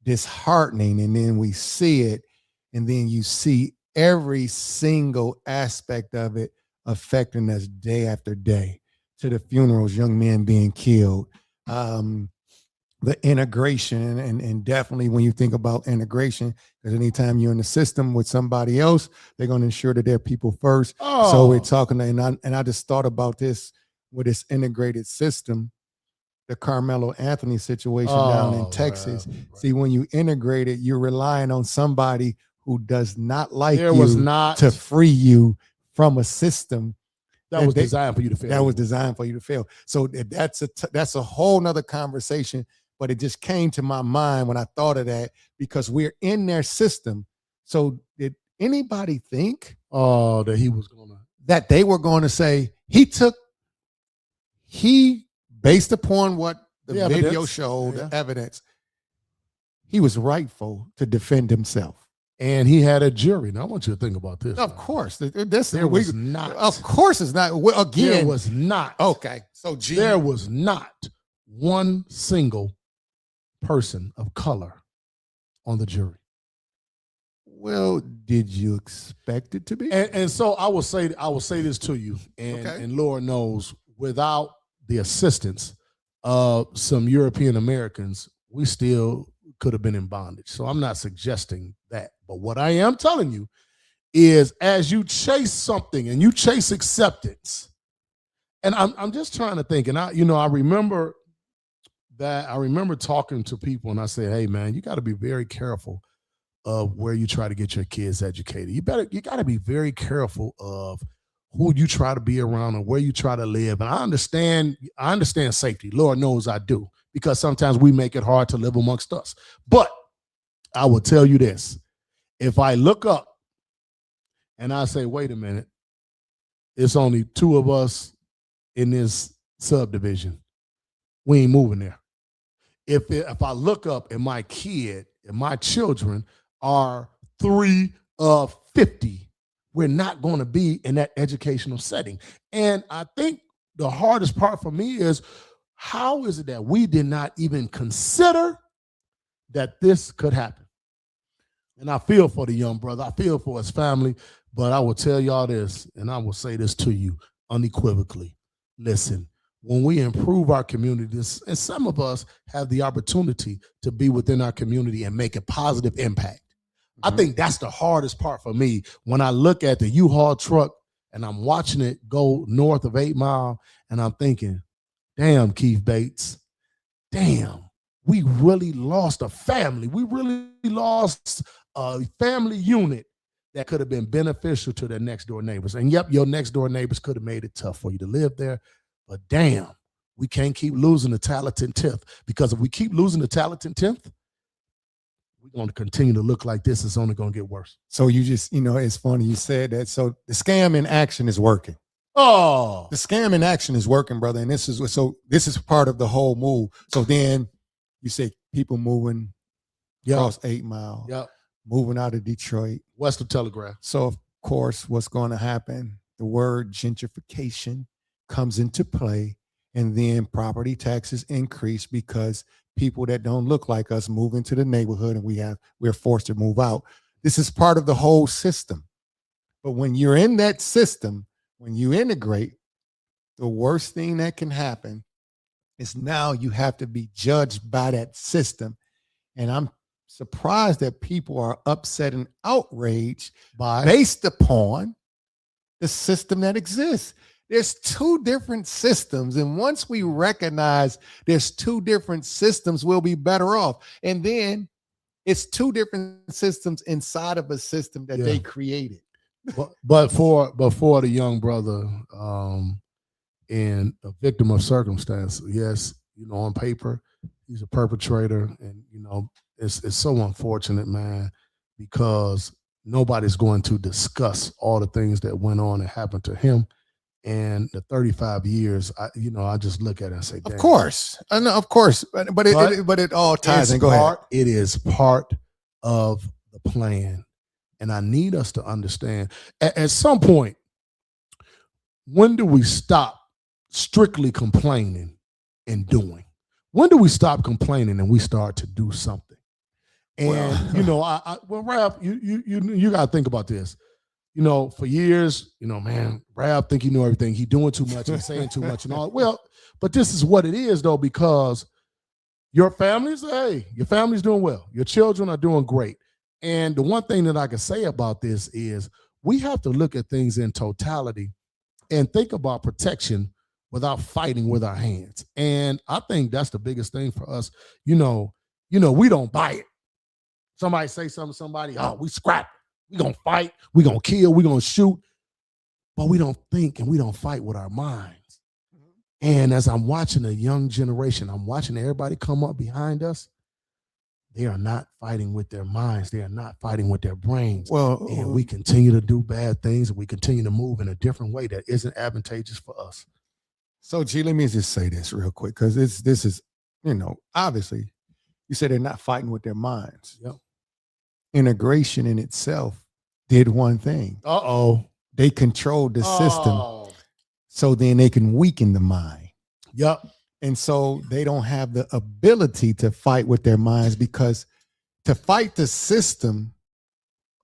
[SPEAKER 2] disheartening. And then we see it, and then you see every single aspect of it affecting us day after day, to the funerals, young men being killed, the integration, and definitely when you think about integration, because anytime you're in the system with somebody else, they're going to ensure that they're people first. So we're talking, and I just thought about this with this integrated system, the Carmelo Anthony situation down in Texas. Right. See, when you integrate it, you're relying on somebody who does not like to free you from a system that was designed for you to fail. That was designed for you to fail. So that's a whole nother conversation. But it just came to my mind when I thought of that, because we're in their system. So did anybody think that they were going to say he based upon what the video showed, the evidence, he was rightful to defend himself?
[SPEAKER 3] And he had a jury. Now I want you to think about this.
[SPEAKER 2] Of course,
[SPEAKER 3] there was not.
[SPEAKER 2] Of course, it's not. Again,
[SPEAKER 3] there was not.
[SPEAKER 2] Okay, so
[SPEAKER 3] there was not one single person of color on the jury.
[SPEAKER 2] Well, did you expect it to be?
[SPEAKER 3] And so I will say this to you, and Lord knows, without the assistance of some European Americans, we still could have been in bondage. So I'm not suggesting that. But what I am telling you is, as you chase something and you chase acceptance, and I'm just trying to think, and I remember talking to people, and I said, hey man, you got to be very careful of where you try to get your kids educated. You got to be very careful of who you try to be around and where you try to live. And I understand safety. Lord knows I do, because sometimes we make it hard to live amongst us. But I will tell you this. If I look up and I say, wait a minute, it's only 2 of us in this subdivision, we ain't moving there. If I look up and my kid and my children are 3 of 50, we're not going to be in that educational setting. And I think the hardest part for me is, how is it that we did not even consider that this could happen? And I feel for the young brother. I feel for his family. But I will tell y'all this, and I will say this to you unequivocally. Listen, when we improve our communities, and some of us have the opportunity to be within our community and make a positive impact. I think that's the hardest part for me. When I look at the U-Haul truck and I'm watching it go north of 8 Mile, and I'm thinking, damn, Keith Bates, damn, we really lost a family. We really lost a family unit that could have been beneficial to their next door neighbors. And yep, your next door neighbors could have made it tough for you to live there. But damn, we can't keep losing the talented 10th, because if we keep losing the talented 10th, we're going to continue to look like this. It's only going to get worse.
[SPEAKER 2] So you just, it's funny you said that. So the scam in action is working.
[SPEAKER 3] Oh,
[SPEAKER 2] the scam in action is working, brother. And this is part of the whole move. So then you say people moving across 8 Mile, moving out of Detroit,
[SPEAKER 3] west of Telegraph.
[SPEAKER 2] So of course, what's going to happen? The word gentrification comes into play, and then property taxes increase because people that don't look like us move into the neighborhood, and we're forced to move out. This is part of the whole system. But when you're in that system, when you integrate, the worst thing that can happen is now you have to be judged by that system. And I'm surprised that people are upset and outraged based upon the system that exists. There's 2 different systems. And once we recognize there's 2 different systems, we'll be better off. And then it's 2 different systems inside of a system that they created.
[SPEAKER 3] But for the young brother and a victim of circumstance, yes, on paper, he's a perpetrator. And, it's so unfortunate, man, because nobody's going to discuss all the things that went on and happened to him. And the 35 years, I just look at it and say, damn.
[SPEAKER 2] Of course. I know, of course. But it all ties in. Go ahead.
[SPEAKER 3] It is part of the plan. And I need us to understand, at some point, when do we stop strictly complaining and doing? When do we stop complaining and we start to do something? And, Ralph, you got to think about this. For years, man, Ralph think he knew everything. He doing too much and saying too much and all. Well, but this is what it is, though, because your family's doing well. Your children are doing great. And the one thing that I can say about this is we have to look at things in totality and think about protection without fighting with our hands. And I think that's the biggest thing for us. We don't buy it. Somebody say something to somebody, we scrap. We're going to fight. We're going to kill. We're going to shoot. But we don't think and we don't fight with our minds. And as I'm watching a young generation, I'm watching everybody come up behind us. They are not fighting with their minds. They are not fighting with their brains. And we continue to do bad things, and we continue to move in a different way that isn't advantageous for us.
[SPEAKER 2] So, G, let me just say this real quick, because this is, obviously, you said they're not fighting with their minds.
[SPEAKER 3] Yep.
[SPEAKER 2] Integration in itself did one thing. They controlled the system, so then they can weaken the mind.
[SPEAKER 3] Yep.
[SPEAKER 2] And so they don't have the ability to fight with their minds, because to fight the system,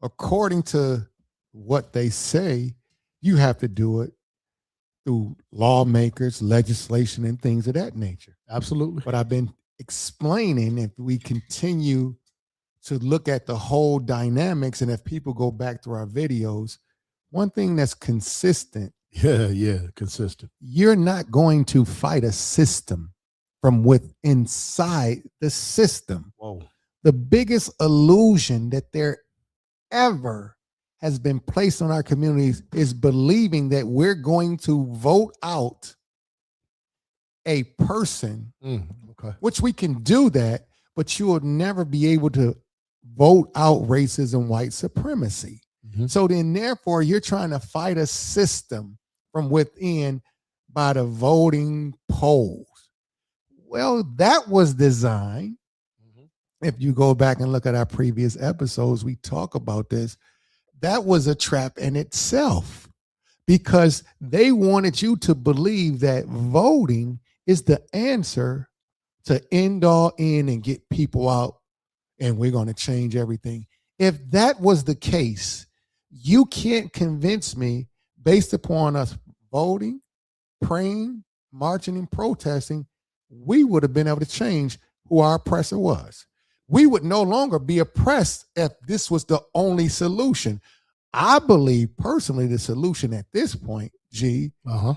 [SPEAKER 2] according to what they say, you have to do it through lawmakers, legislation, and things of that nature.
[SPEAKER 3] Absolutely.
[SPEAKER 2] But I've been explaining, if we continue to look at the whole dynamics, and if people go back through our videos, one thing that's consistent.
[SPEAKER 3] Consistent.
[SPEAKER 2] You're not going to fight a system from inside the system.
[SPEAKER 3] Whoa.
[SPEAKER 2] The biggest illusion that there ever has been placed on our communities is believing that we're going to vote out a person, which we can do that, but you will never be able to vote out racism, white supremacy.
[SPEAKER 3] Mhm.
[SPEAKER 2] So then, therefore, you're trying to fight a system from within by the voting polls. Well, that was designed. If you go back and look at our previous episodes, we talk about this. That was a trap in itself because they wanted you to believe that voting is the answer to end all in and get people out and we're going to change everything. If that was the case, you can't convince me based upon us voting, praying, marching, and protesting, we would have been able to change who our oppressor was. We would no longer be oppressed if this was the only solution. I believe personally the solution at this point, G,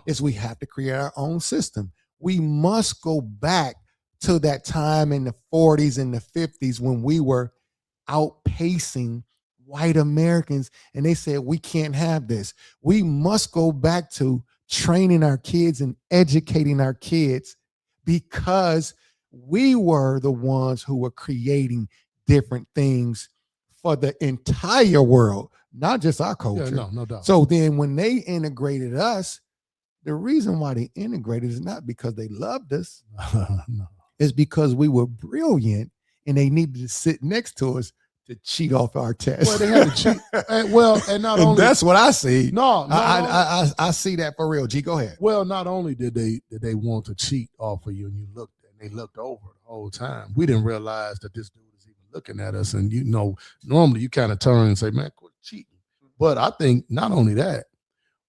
[SPEAKER 2] is we have to create our own system. We must go back to that time in the 40s and the 50s when we were outpacing white Americans and they said, we can't have this. We must go back to training our kids and educating our kids because we were the ones who were creating different things for the entire world, not just our culture.
[SPEAKER 3] Yeah, no doubt.
[SPEAKER 2] So then when they integrated us, the reason why they integrated is not because they loved us.
[SPEAKER 3] No.
[SPEAKER 2] It's because we were brilliant and they needed to sit next to us to cheat off our test.
[SPEAKER 3] Well, they had to cheat. And not
[SPEAKER 2] and
[SPEAKER 3] only
[SPEAKER 2] that's what I see.
[SPEAKER 3] No,
[SPEAKER 2] I see that for real. G, go ahead.
[SPEAKER 3] Well, not only did they want to cheat off of you, and they looked over the whole time. We didn't realize that this dude is even looking at us. And normally you kind of turn and say, "Man, quit cheating." But I think not only that,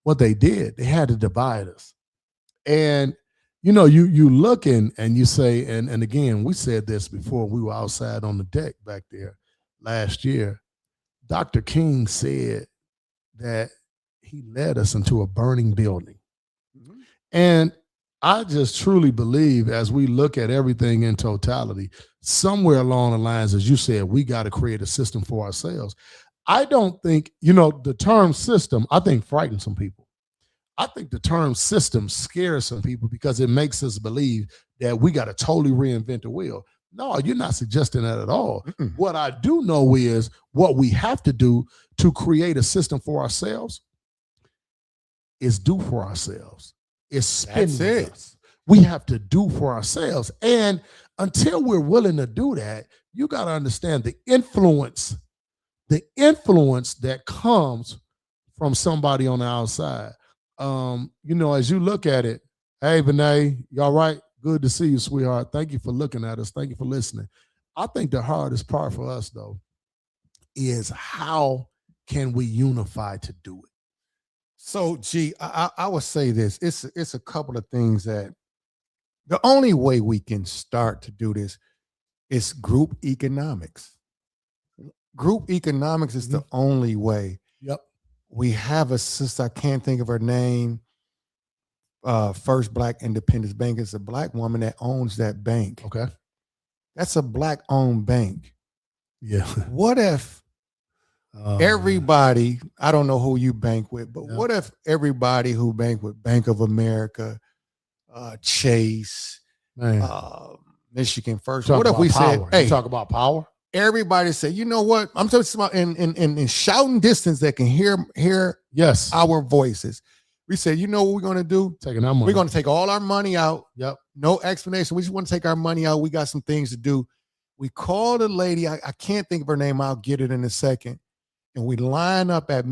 [SPEAKER 3] what they did, they had to divide us. And you looking and you say, and again, we said this before we were outside on the deck back there last year. Dr. King said that he led us into a burning building. Mm-hmm. And I just truly believe as we look at everything in totality, somewhere along the lines, as you said, we got to create a system for ourselves. I don't think, the term system, I think frightens some people. I think the term system scares some people because it makes us believe that we got to totally reinvent the wheel. No, you're not suggesting that at all. Mm-mm. What I do know is what we have to do to create a system for ourselves is do for ourselves. It's spend with us. We have to do for ourselves. And until we're willing to do that, you got to understand the influence that comes from somebody on the outside. As you look at it, hey, Vinay, you all right? Good to see you, sweetheart. Thank you for looking at us. Thank you for listening. I think the hardest part for us, though, is how can we unify to do it?
[SPEAKER 2] So, G, I would say this. It's a couple of things that the only way we can start to do this is group economics. Group economics is the only way.
[SPEAKER 3] Yep.
[SPEAKER 2] We have a sister, I can't think of her name, First Black Independence Bank. It's a Black woman that owns that bank.
[SPEAKER 3] Okay.
[SPEAKER 2] That's a Black-owned bank.
[SPEAKER 3] Yeah.
[SPEAKER 2] What if everybody, I don't know who you bank with, but what if everybody who bank with Bank of America, Chase, Michigan First, what if we said, hey,
[SPEAKER 3] talk about power?
[SPEAKER 2] Everybody say, you know what? I'm talking about in shouting distance that can hear our voices. We said, you know what we're going to do?
[SPEAKER 3] Taking our money.
[SPEAKER 2] We're going to take all our money out.
[SPEAKER 3] Yep.
[SPEAKER 2] No explanation. We just want to take our money out. We got some things to do. We called a lady. I can't think of her name. I'll get it in a second. And we line up at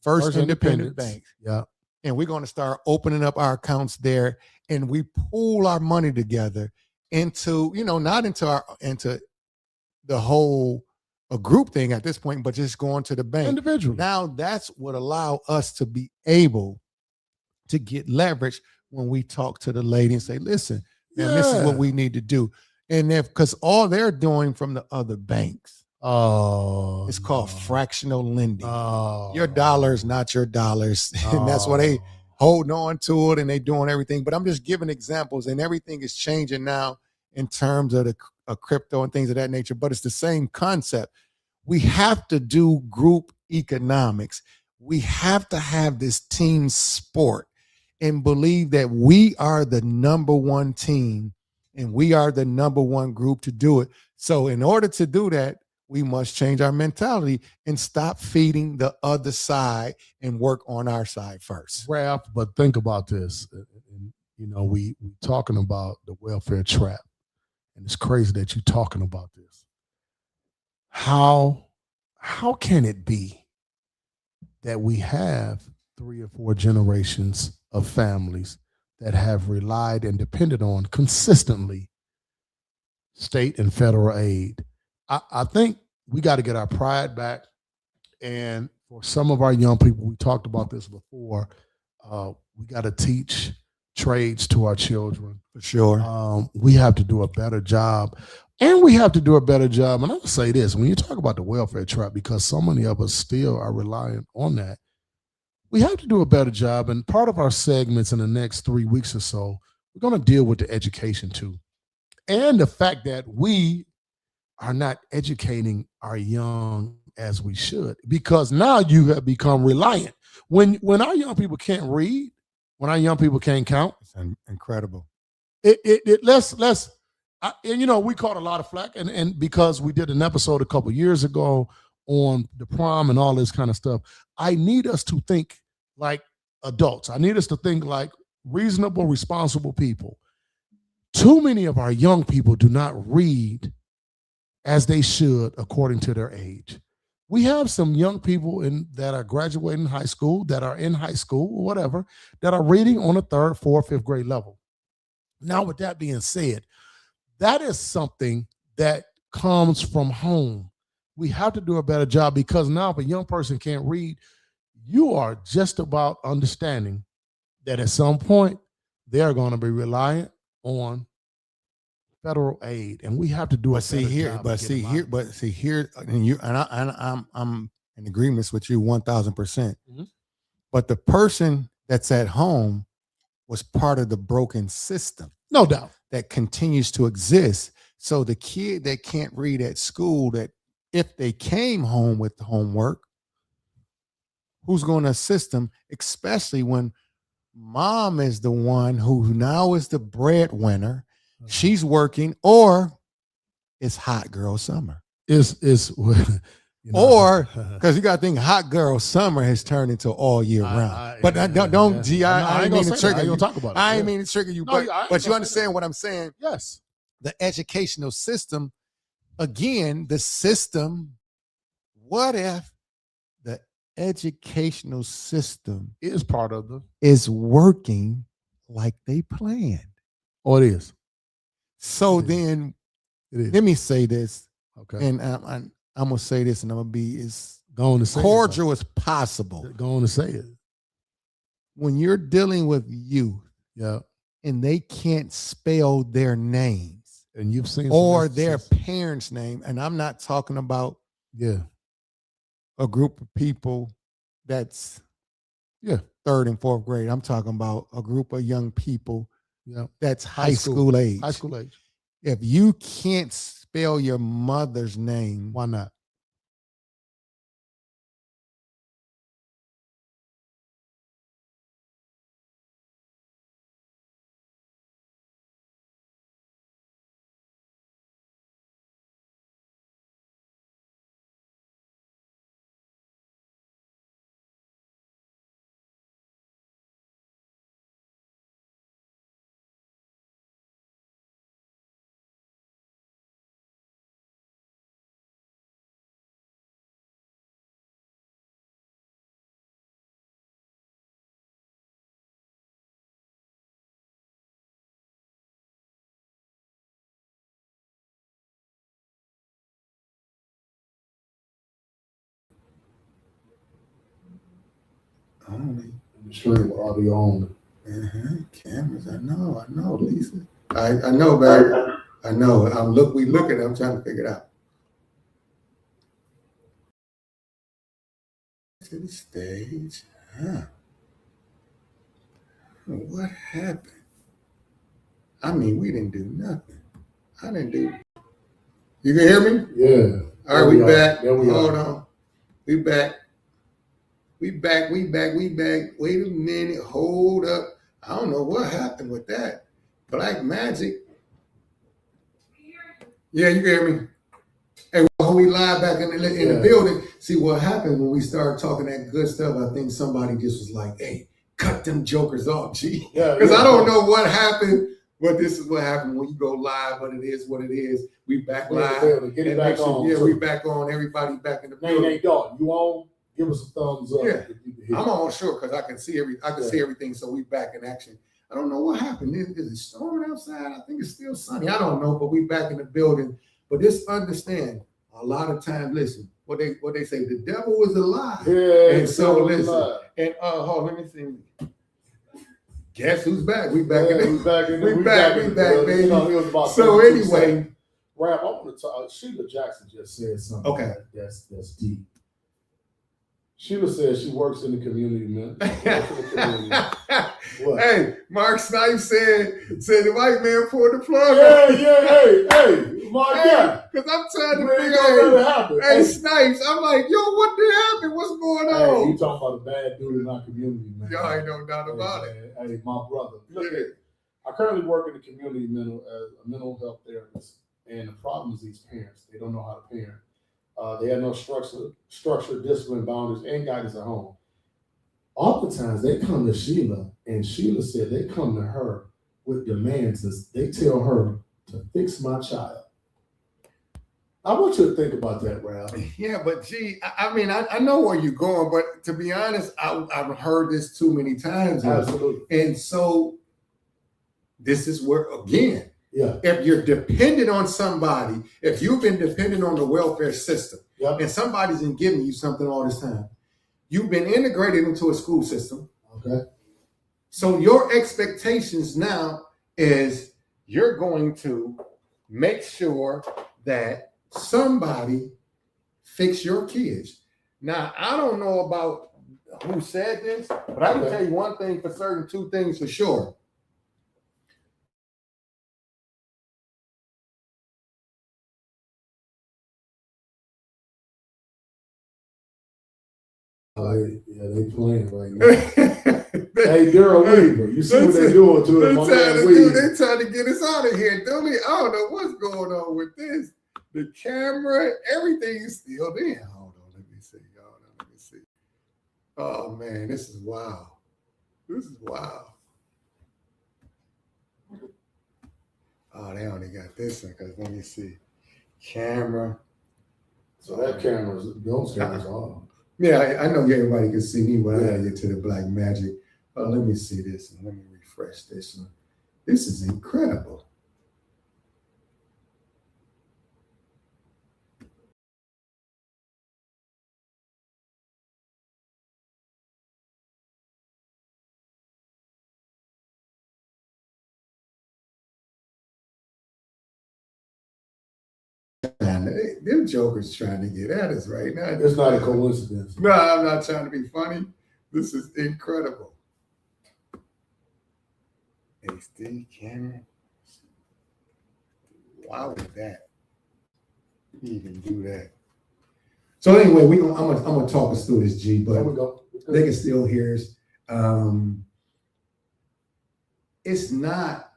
[SPEAKER 2] First Independent Bank.
[SPEAKER 3] Yeah.
[SPEAKER 2] And we're going to start opening up our accounts there. And we pool our money together into, not into the whole group thing at this point, but just going to the bank.
[SPEAKER 3] Individually.
[SPEAKER 2] Now that's what allow us to be able to get leverage when we talk to the lady and say, listen, man, this is what we need to do. And because all they're doing from the other banks, it's called fractional lending. Your dollars, not your dollars. And that's why they holding on to it and they doing everything. But I'm just giving examples, and everything is changing now in terms of the crypto and things of that nature, but it's the same concept. We have to do group economics. We have to have this team sport and believe that we are the number one team and we are the number one group to do it. So in order to do that, we must change our mentality and stop feeding the other side and work on our side first.
[SPEAKER 3] Ralph, but think about this. You know, we talking about the welfare trap, and it's crazy that you're talking about this. How can it be that we have 3 or 4 generations of families that have relied and depended on consistently state and federal aid? I think we got to get our pride back. And for some of our young people, we talked about this before, we got to teach trades to our children.
[SPEAKER 2] For sure.
[SPEAKER 3] We have to do a better job. And we have to do a better job. And I'll say this, when you talk about the welfare trap, because so many of us still are reliant on that, we have to do a better job. And part of our segments in the next 3 weeks or so, we're going to deal with the education too. And the fact that we are not educating our young as we should, because now you have become reliant. When our young people can't read, when our young people can't count,
[SPEAKER 2] it's incredible.
[SPEAKER 3] And you know, we caught a lot of flack, and because we did an episode a couple years ago on the prom and all this kind of stuff. I need us to think like adults. I need us to think like reasonable, responsible people. Too many of our young people do not read as they should according to their age. We have some young people that are graduating high school, that are in high school, or whatever, that are reading on a 3rd, 4th, 5th grade level. Now, with that being said, that is something that comes from home. We have to do a better job, because now if a young person can't read, you are just about understanding that at some point they're going to be reliant on federal aid, and we have to do a better job.
[SPEAKER 2] I'm in agreement with you 1,000%. Mm-hmm. But the person that's at home was part of the broken system,
[SPEAKER 3] no doubt,
[SPEAKER 2] that continues to exist. So the kid that can't read at school, that if they came home with the homework, who's going to assist them, especially when mom is the one who now is the breadwinner? She's working, or it's hot girl summer.
[SPEAKER 3] It's
[SPEAKER 2] or because you got to think hot girl summer has turned into all year round. But I ain't mean to trigger you.
[SPEAKER 3] Talk about it.
[SPEAKER 2] I ain't mean to trigger you, but you understand what I'm saying?
[SPEAKER 3] Yes.
[SPEAKER 2] The educational system, again, the system. What if the educational system
[SPEAKER 3] is part of
[SPEAKER 2] is working like they planned?
[SPEAKER 3] Oh, it is.
[SPEAKER 2] So then, let me say this,
[SPEAKER 3] okay?
[SPEAKER 2] And I'm gonna say this, and I'm gonna be as
[SPEAKER 3] say
[SPEAKER 2] cordial as possible.
[SPEAKER 3] Going to say it.
[SPEAKER 2] When you're dealing with youth,
[SPEAKER 3] yeah,
[SPEAKER 2] and they can't spell their names,
[SPEAKER 3] and you've seen
[SPEAKER 2] or their parents' name, and I'm not talking about
[SPEAKER 3] a
[SPEAKER 2] group of people that's 3rd and 4th grade. I'm talking about a group of young people. That's high school age.
[SPEAKER 3] High school age.
[SPEAKER 2] If you can't spell your mother's name,
[SPEAKER 3] why not?
[SPEAKER 2] only.
[SPEAKER 3] Stream audio only.
[SPEAKER 2] Cameras, I know, Lisa. I know, baby. I know. We look at it, I'm trying to figure it out. To the stage. What happened? I mean, we didn't do nothing. I didn't do. You can hear me?
[SPEAKER 3] Yeah.
[SPEAKER 2] All right, we back. Hold on. We back. We back. Wait a minute. Hold up. I don't know what happened with that. Black magic. Yeah, you can hear me? Hey, well, Oh, we live back in the building. See what happened when we started talking that good stuff. I think somebody just was like, "Hey, cut them jokers off, G." Because I don't know what happened, but this is what happened when you go live. But it is what it is. We back live.
[SPEAKER 3] Get it back on.
[SPEAKER 2] Yeah, we back on. Everybody back in the building.
[SPEAKER 3] Nate Dalton, you on? Give us a thumbs up.
[SPEAKER 2] Yeah, I'm almost sure because I can see see everything. So we back in action. I don't know what happened. Is it storming outside? I think it's still sunny. I don't know, but we back in the building. But just understand, a lot of times, listen, what they say, the devil is a lie.
[SPEAKER 3] Yeah,
[SPEAKER 2] and so listen. And hold on, let me see. Guess who's back? We back in the we back, baby. So anyway,
[SPEAKER 3] Rap, I want to talk. Sheila Jackson just said something.
[SPEAKER 2] Okay,
[SPEAKER 3] that's deep. Sheila says she works in the community, man.
[SPEAKER 2] Hey, Mark Snipes said the white man pulled the plug.
[SPEAKER 3] Hey, Mark,
[SPEAKER 2] because I'm trying to figure out. Hey, Snipes, I'm like, yo, what did happen? What's going on?
[SPEAKER 3] You talking about a bad dude in our community, man.
[SPEAKER 2] Y'all ain't no doubt about it.
[SPEAKER 3] Hey, my brother. Look, I currently work in the community as a mental health therapist, and the problem is these parents. They don't know how to parent. They have no structure, discipline, boundaries, and guidance at home. Oftentimes, they come to Sheila, and Sheila said they come to her with demands. They tell her to fix my child. I want you to think about that, Ralph.
[SPEAKER 2] Yeah, but gee, I mean, I know where you're going, but to be honest, I've heard this too many times.
[SPEAKER 3] Absolutely.
[SPEAKER 2] And so this is where, again,
[SPEAKER 3] yeah.
[SPEAKER 2] If you're dependent on somebody, if you've been dependent on the welfare system, and somebody's been giving you something all this time, you've been integrated into a school system.
[SPEAKER 3] Okay.
[SPEAKER 2] So your expectations now is you're going to make sure that somebody fix your kids. Now, I don't know about who said this, but I can tell you one thing for certain, two things for sure.
[SPEAKER 3] They playing right now. Hey, Daryl Weaver, you see what they're doing to it, my man Weaver.
[SPEAKER 2] They're trying to get us out of here, don't they? I don't know what's going on with this. The camera, everything is still there. Hold on, let me see. Oh, man, this is wild. Oh, they only got this one because let me see. Camera.
[SPEAKER 3] So those cameras are on.
[SPEAKER 2] Yeah, I know everybody can see me, but I gotta get to the black magic. Let me see this and let me refresh this one. This is incredible. Them jokers trying to get at us right now.
[SPEAKER 3] It's not a coincidence.
[SPEAKER 2] No, I'm not trying to be funny. This is incredible. HD camera. Why would that even do that? So anyway, I'm gonna talk us through this, G, but they can still hear us. It's not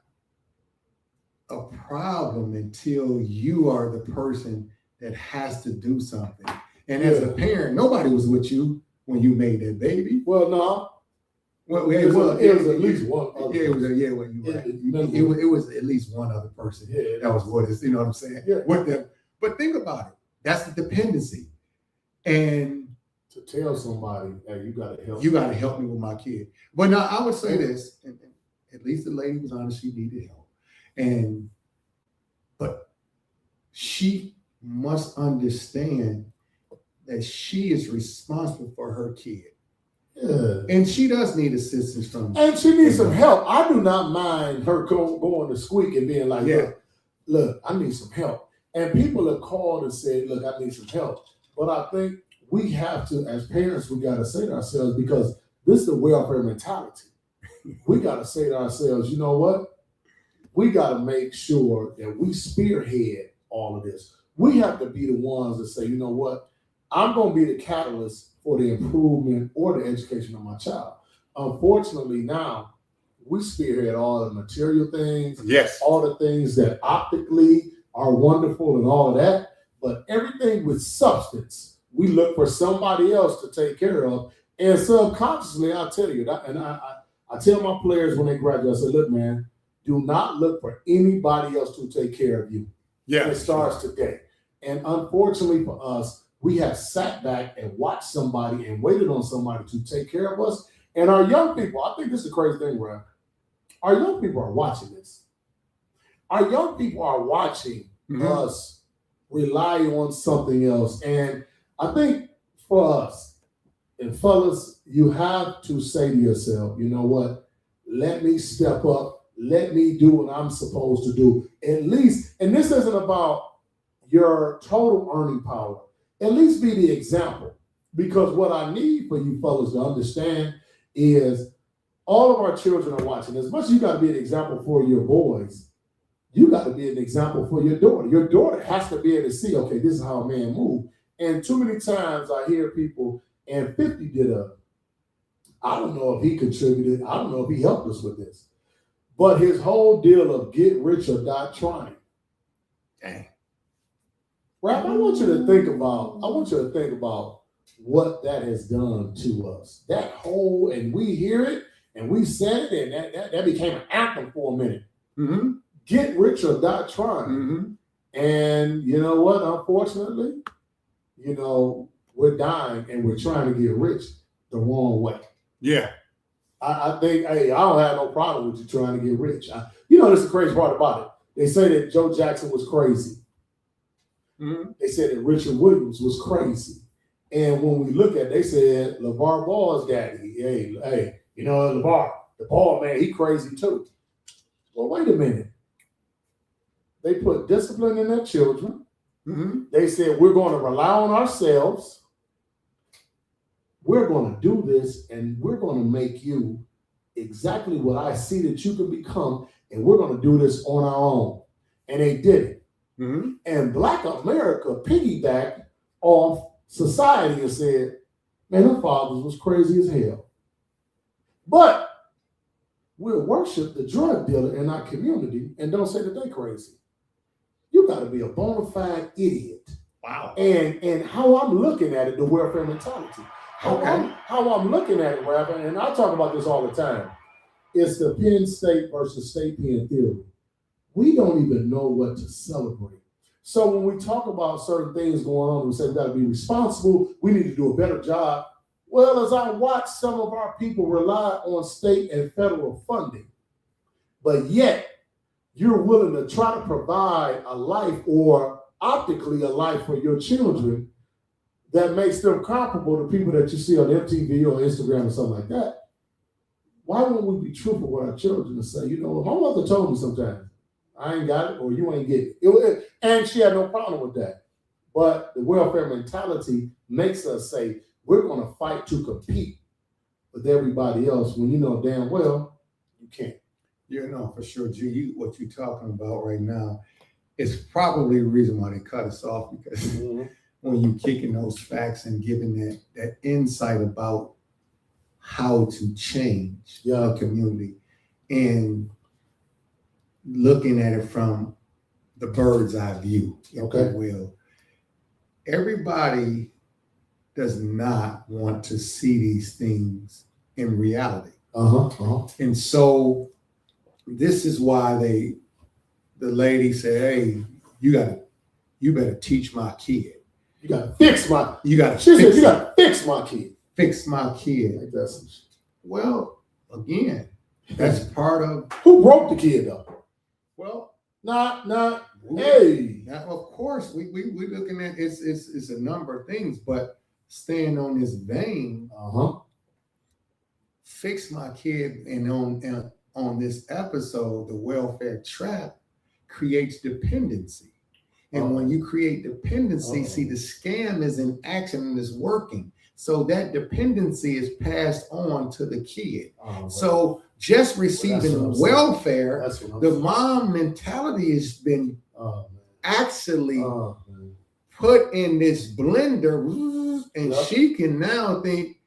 [SPEAKER 2] a problem until you are the person that has to do something. And as a parent, nobody was with you when you made that baby.
[SPEAKER 3] Well, no.
[SPEAKER 2] Well, it was at least one other it was at least one other person.
[SPEAKER 3] Yeah,
[SPEAKER 2] that was what it's, you know what I'm saying?
[SPEAKER 3] Yeah.
[SPEAKER 2] With them. But think about it. That's the dependency. And
[SPEAKER 3] to tell somebody, hey, you gotta
[SPEAKER 2] help me with my kid. But now I would say this, and at least the lady was honest, she needed help. But she must understand that she is responsible for her kid.
[SPEAKER 3] Yeah.
[SPEAKER 2] And she does need assistance from.
[SPEAKER 3] And she needs some help. I do not mind her going to Squeak and being like, look, I need some help. And people have called and said, look, I need some help. But I think we have to, as parents, we got to say to ourselves, because this is the welfare mentality. We got to say to ourselves, you know what? We got to make sure that we spearhead all of this. We have to be the ones that say, you know what? I'm going to be the catalyst for the improvement or the education of my child. Unfortunately, now we spearhead all the material things,
[SPEAKER 2] yes,
[SPEAKER 3] all the things that optically are wonderful and all of that. But everything with substance, we look for somebody else to take care of. And subconsciously, I'll tell you that, and I tell my players when they graduate, I say, look, man, do not look for anybody else to take care of you.
[SPEAKER 2] Yeah.
[SPEAKER 3] It starts today. And unfortunately for us, we have sat back and watched somebody and waited on somebody to take care of us. And our young people, I think this is the crazy thing, Ralph. Our young people are watching this. Our young people are watching us rely on something else. And I think for us, and fellas, you have to say to yourself, you know what? Let me step up. Let me do what I'm supposed to do. At least, and this isn't about your total earning power. At least be the example. Because what I need for you fellas to understand is all of our children are watching. As much as you got to be an example for your boys, you got to be an example for your daughter. Your daughter has to be able to see, okay, this is how a man moves. And too many times I hear people, and 50 did I don't know if he contributed. I don't know if he helped us with this. But his whole deal of get rich or die trying.
[SPEAKER 2] Dang.
[SPEAKER 3] Right? I want you to think about what that has done to us. That whole, and we hear it, and we said it, and that became an anthem for a minute.
[SPEAKER 2] Mm-hmm.
[SPEAKER 3] Get rich or die trying.
[SPEAKER 2] Mm-hmm.
[SPEAKER 3] And you know what? Unfortunately, we're dying and we're trying to get rich the wrong way.
[SPEAKER 2] Yeah.
[SPEAKER 3] I think, hey, I don't have no problem with you trying to get rich. This is the crazy part about it. They say that Joe Jackson was crazy.
[SPEAKER 2] Mm-hmm.
[SPEAKER 3] They said that Richard Williams was crazy. And when we look at it, they said LeVar Ball's daddy. Hey, LeVar, the Ball man, he crazy too. Well, wait a minute. They put discipline in their children.
[SPEAKER 2] Mm-hmm.
[SPEAKER 3] They said, we're going to rely on ourselves. We're going to do this, and we're going to make you exactly what I see that you can become, and we're going to do this on our own. And they did it.
[SPEAKER 2] Mm-hmm.
[SPEAKER 3] And Black America piggybacked off society and said, man, their fathers was crazy as hell. But we'll worship the drug dealer in our community and don't say that they're crazy. You got to be a bona fide idiot.
[SPEAKER 2] Wow.
[SPEAKER 3] And how I'm looking at it, the welfare mentality. How I'm looking at it, Rapper, and I talk about this all the time, it's the Penn State versus State Penn theory. We don't even know what to celebrate. So when we talk about certain things going on, we say we got to be responsible, we need to do a better job. Well, as I watch some of our people rely on state and federal funding, but yet you're willing to try to provide a life or optically a life for your children that makes them comparable to people that you see on MTV or Instagram or something like that. Why won't we be truthful with our children and say, my mother told me sometimes, I ain't got it or you ain't get it. And she had no problem with that. But the welfare mentality makes us say, we're going to fight to compete with everybody else when you know damn well you can't.
[SPEAKER 2] For sure, G. What you're talking about right now is probably the reason why they cut us off, because when you're kicking those facts and giving that insight about how to change the community and looking at it from the bird's eye view, if you will. Everybody does not want to see these things in reality. And so this is why the lady said, hey, you better teach my kid.
[SPEAKER 3] You gotta fix my
[SPEAKER 2] you gotta
[SPEAKER 3] fix my kid.
[SPEAKER 2] Fix my kid. Well, again, that's part of
[SPEAKER 3] who broke the kid up.
[SPEAKER 2] Well,
[SPEAKER 3] not hey.
[SPEAKER 2] Now, of course, we looking at it's a number of things, but staying on this vein, fix my kid, and on this episode, the welfare trap creates dependency. And when you create dependency, see, the scam is in action and is working. So that dependency is passed on to the kid. So just receiving welfare, the mom mentality has been actually put in this blender, and she can now think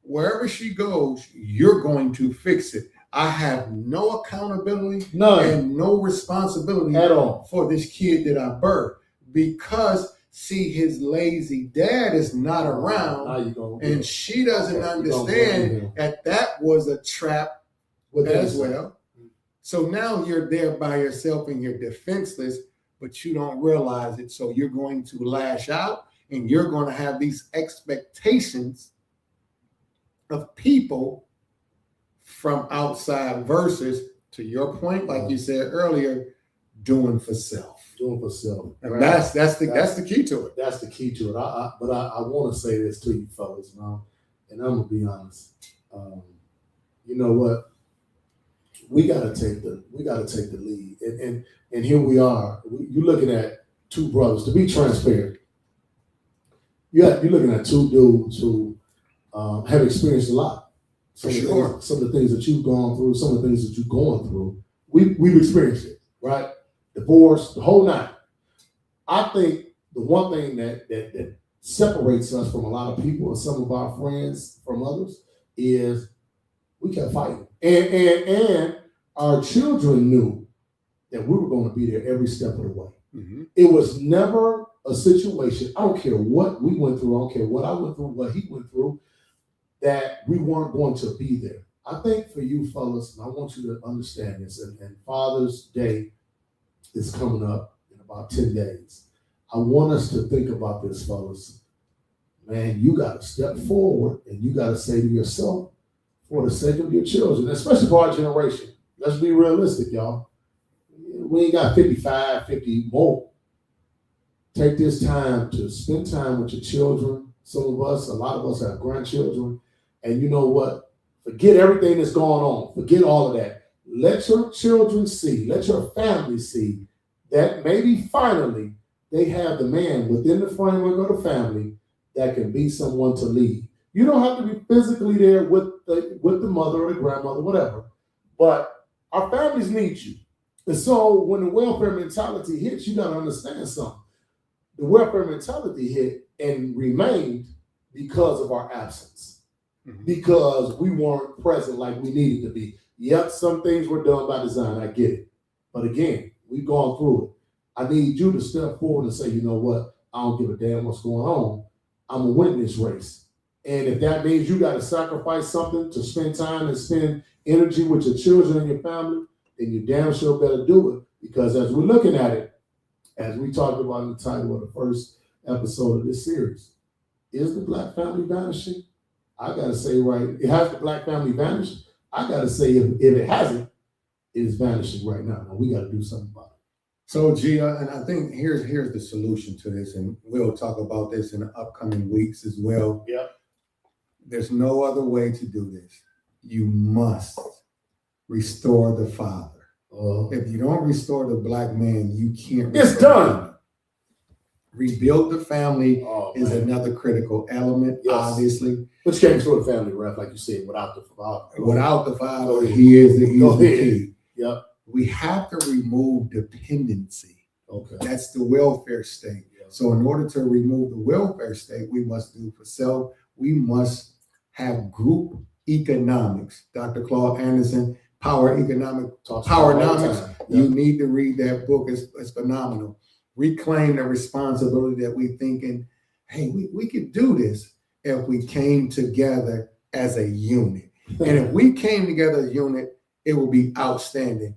[SPEAKER 2] wherever she goes, you're going to fix it. I have no accountability, and no responsibility
[SPEAKER 3] at all
[SPEAKER 2] for this kid that I birthed, because see his lazy dad is not around, and she doesn't understand that was a trap as well. So now you're there by yourself and you're defenseless, but you don't realize it. So you're going to lash out and you're going to have these expectations of people from outside versus, to your point, like you said earlier, doing for self.
[SPEAKER 3] Doing for self.
[SPEAKER 2] And that's the key to it.
[SPEAKER 3] That's the key to it. But I want to say this to you fellas, and I'm gonna be honest. You know what? We gotta take the lead. And here we are. You're looking at two brothers. To be transparent, you're looking at two dudes who have experienced a lot. Some of the things that you've gone through, some of the things that you're going through, we've experienced it, right? Divorce, the whole nine. I think the one thing that separates us from a lot of people and some of our friends from others is we kept fighting. And our children knew that we were going to be there every step of the way. Mm-hmm. It was never a situation, I don't care what we went through, I don't care what I went through, what he went through, that we weren't going to be there. I think for you fellas, and I want you to understand this, and Father's Day is coming up in about 10 days. I want us to think about this, fellas. Man, you got to step forward and you got to say to yourself, for the sake of your children, especially for our generation, let's be realistic, y'all. We ain't got 55, 50 more. Take this time to spend time with your children. Some of us, a lot of us have grandchildren. And you know what? Forget everything that's going on. Forget all of that. Let your children see, let your family see that maybe finally they have the man within the framework of the family that can be someone to lead. You don't have to be physically there with the mother or the grandmother, whatever. But our families need you. And so when the welfare mentality hits, you got to understand something. The welfare mentality hit and remained because of our absence. Mm-hmm. Because we weren't present like we needed to be. Yep, some things were done by design, I get it. But again, we've gone through it. I need you to step forward and say, you know what? I don't give a damn what's going on. I'm a win this race. And if that means you got to sacrifice something to spend time and spend energy with your children and your family, then you damn sure better do it. Because as we're looking at it, as we talked about in the title of the first episode of this series, is the Black family vanishing? I got to say, right, has the Black family vanished? I got to say, if it hasn't, it is vanishing right now. And we got to do something about it.
[SPEAKER 2] So, Gia, and I think here's the solution to this, and we'll talk about this in the upcoming weeks as well.
[SPEAKER 3] Yeah.
[SPEAKER 2] There's no other way to do this. You must restore the father. If you don't restore the Black man, you can't.
[SPEAKER 3] It's done.
[SPEAKER 2] Rebuild the family is another critical element, obviously.
[SPEAKER 3] Which came through the family, Ref, like you said, without the father.
[SPEAKER 2] Without the father, he is the key.
[SPEAKER 3] Yep.
[SPEAKER 2] We have to remove dependency.
[SPEAKER 3] Okay.
[SPEAKER 2] That's the welfare state.
[SPEAKER 3] Yep.
[SPEAKER 2] So in order to remove the welfare state, we must do for self. We must have group economics. Dr. Claude Anderson, Powernomics. You need to read that book. It's phenomenal. Reclaim the responsibility that we thinking, hey, we could do this if we came together as a unit. And if we came together as a unit, it will be outstanding.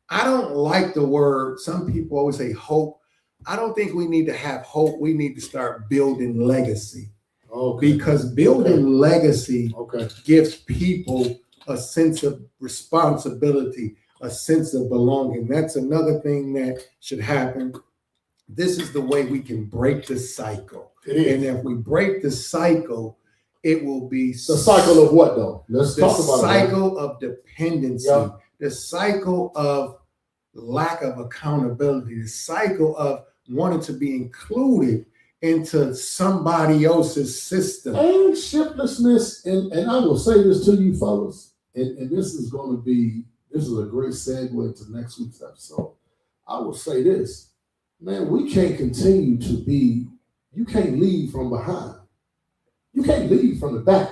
[SPEAKER 2] I don't like the word, some people always say hope. I don't think we need to have hope. We need to start building legacy.
[SPEAKER 3] Okay.
[SPEAKER 2] Because building legacy gives people a sense of responsibility, a sense of belonging. That's another thing that should happen. This is the way we can break the cycle. And if we break the cycle, it will be
[SPEAKER 3] the cycle of what though? Let's talk about
[SPEAKER 2] the cycle of dependency, the cycle of lack of accountability, the cycle of wanting to be included into somebody else's system.
[SPEAKER 3] And shiftlessness, and I will say this to you fellas, and this is a great segue to next week's episode. I will say this. Man, we can't continue to be, you can't lead from behind. You can't lead from the back.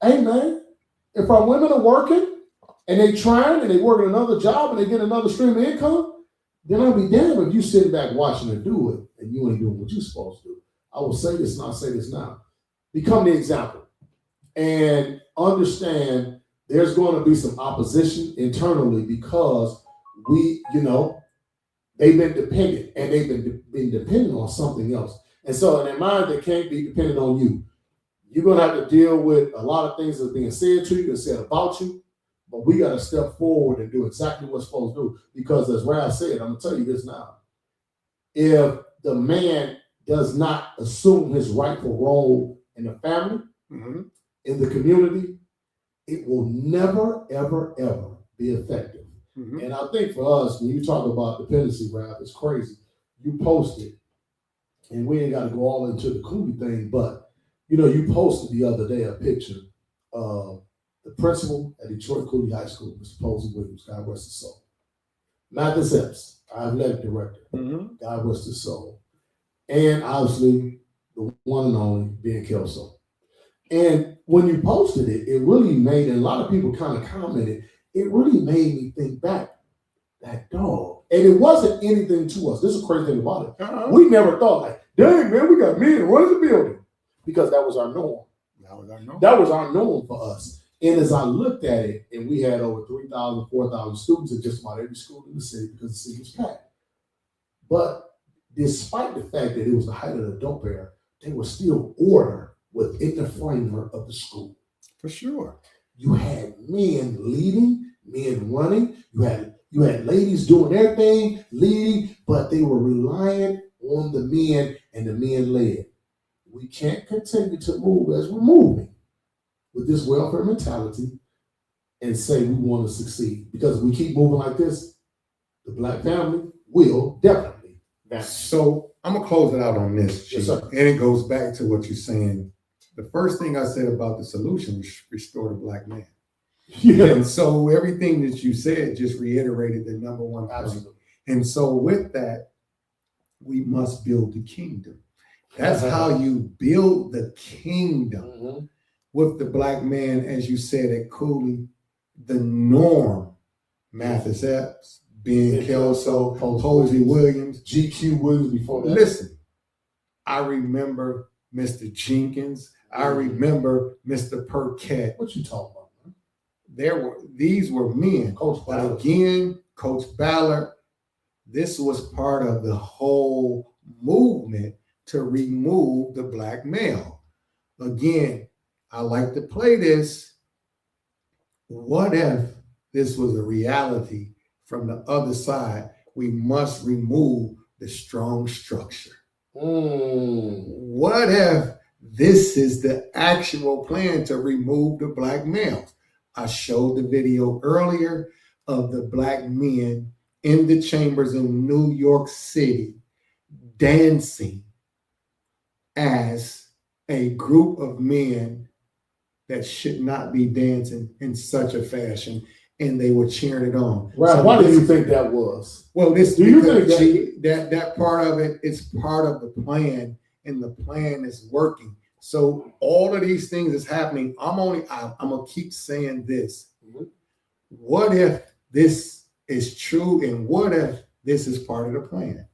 [SPEAKER 3] Hey, man, if our women are working and they trying and they working another job and they get another stream of income, then I'll be damned if you sit back watching her do it and you ain't doing what you're supposed to do. I will say this and I'll say this now. Become the example and understand there's going to be some opposition internally because they've been dependent and they've been dependent on something else. And so in their mind, they can't be dependent on you. You're going to have to deal with a lot of things that are being said to you and said about you, but we got to step forward and do exactly what's supposed to do. Because as Ralph said, I'm going to tell you this now. If the man does not assume his rightful role in the family, in the community, it will never, ever, ever be effective. And I think for us, when you talk about dependency, Ralph, it's crazy. You posted, and we ain't got to go all into the Cooley thing, but you posted the other day a picture of the principal at Detroit Cooley High School, Mr. Posey Williams, God rest his soul. Mathis Epps, our athletic director, God rest his soul. And obviously, the one and only Ben Kelso. And when you posted it, it really made, and a lot of people kind of commented, it really made me think back, that dog. And it wasn't anything to us. This is a crazy thing about it. We never thought like, dang, man, we got men running the building. Because that was our norm. That was our norm for us. And as I looked at it, and we had over 3,000, 4,000 students in just about every school in the city because the city was packed. But despite the fact that it was the height of the dope era, they were still order within the framework of the school.
[SPEAKER 2] For sure.
[SPEAKER 3] You had men leading, men running. You had ladies doing their thing, leading, but they were reliant on the men, and the men led. We can't continue to move as we're moving with this welfare mentality and say we want to succeed. Because if we keep moving like this, the Black family will definitely vanish.
[SPEAKER 2] So I'm going to close it out on this,
[SPEAKER 3] Yes, sir.
[SPEAKER 2] and it goes back to what you're saying. The first thing I said about the solution was restore the Black man.
[SPEAKER 3] Yeah.
[SPEAKER 2] And so everything that you said just reiterated the number one point.
[SPEAKER 3] Absolutely.
[SPEAKER 2] And so with that, we must build the kingdom. That's how you build the kingdom. With the Black man, as you said at Cooley, the norm, Mathis Epps, Ben Kelso, Posey Williams,
[SPEAKER 3] GQ Williams before that.
[SPEAKER 2] Listen, I remember Mr. Jenkins. I remember Mr. Perquette.
[SPEAKER 3] What you talking about, man?
[SPEAKER 2] These were men.
[SPEAKER 3] Coach
[SPEAKER 2] But
[SPEAKER 3] Ballard.
[SPEAKER 2] again, Coach Ballard, this was part of the whole movement to remove the Black male. Again, I like to play this. What if this was a reality from the other side? We must remove the strong structure. What if this is the actual plan to remove the Black males? I showed the video earlier of the Black men in the chambers in New York City dancing as a group of men that should not be dancing in such a fashion, and they were cheering it on.
[SPEAKER 3] Right. Why do you think that was?
[SPEAKER 2] Well,
[SPEAKER 3] Do you think
[SPEAKER 2] that part of it is part of the plan, and the plan is working. So all of these things is happening. I'm gonna keep saying this. What if this is true, and what if this is part of the plan?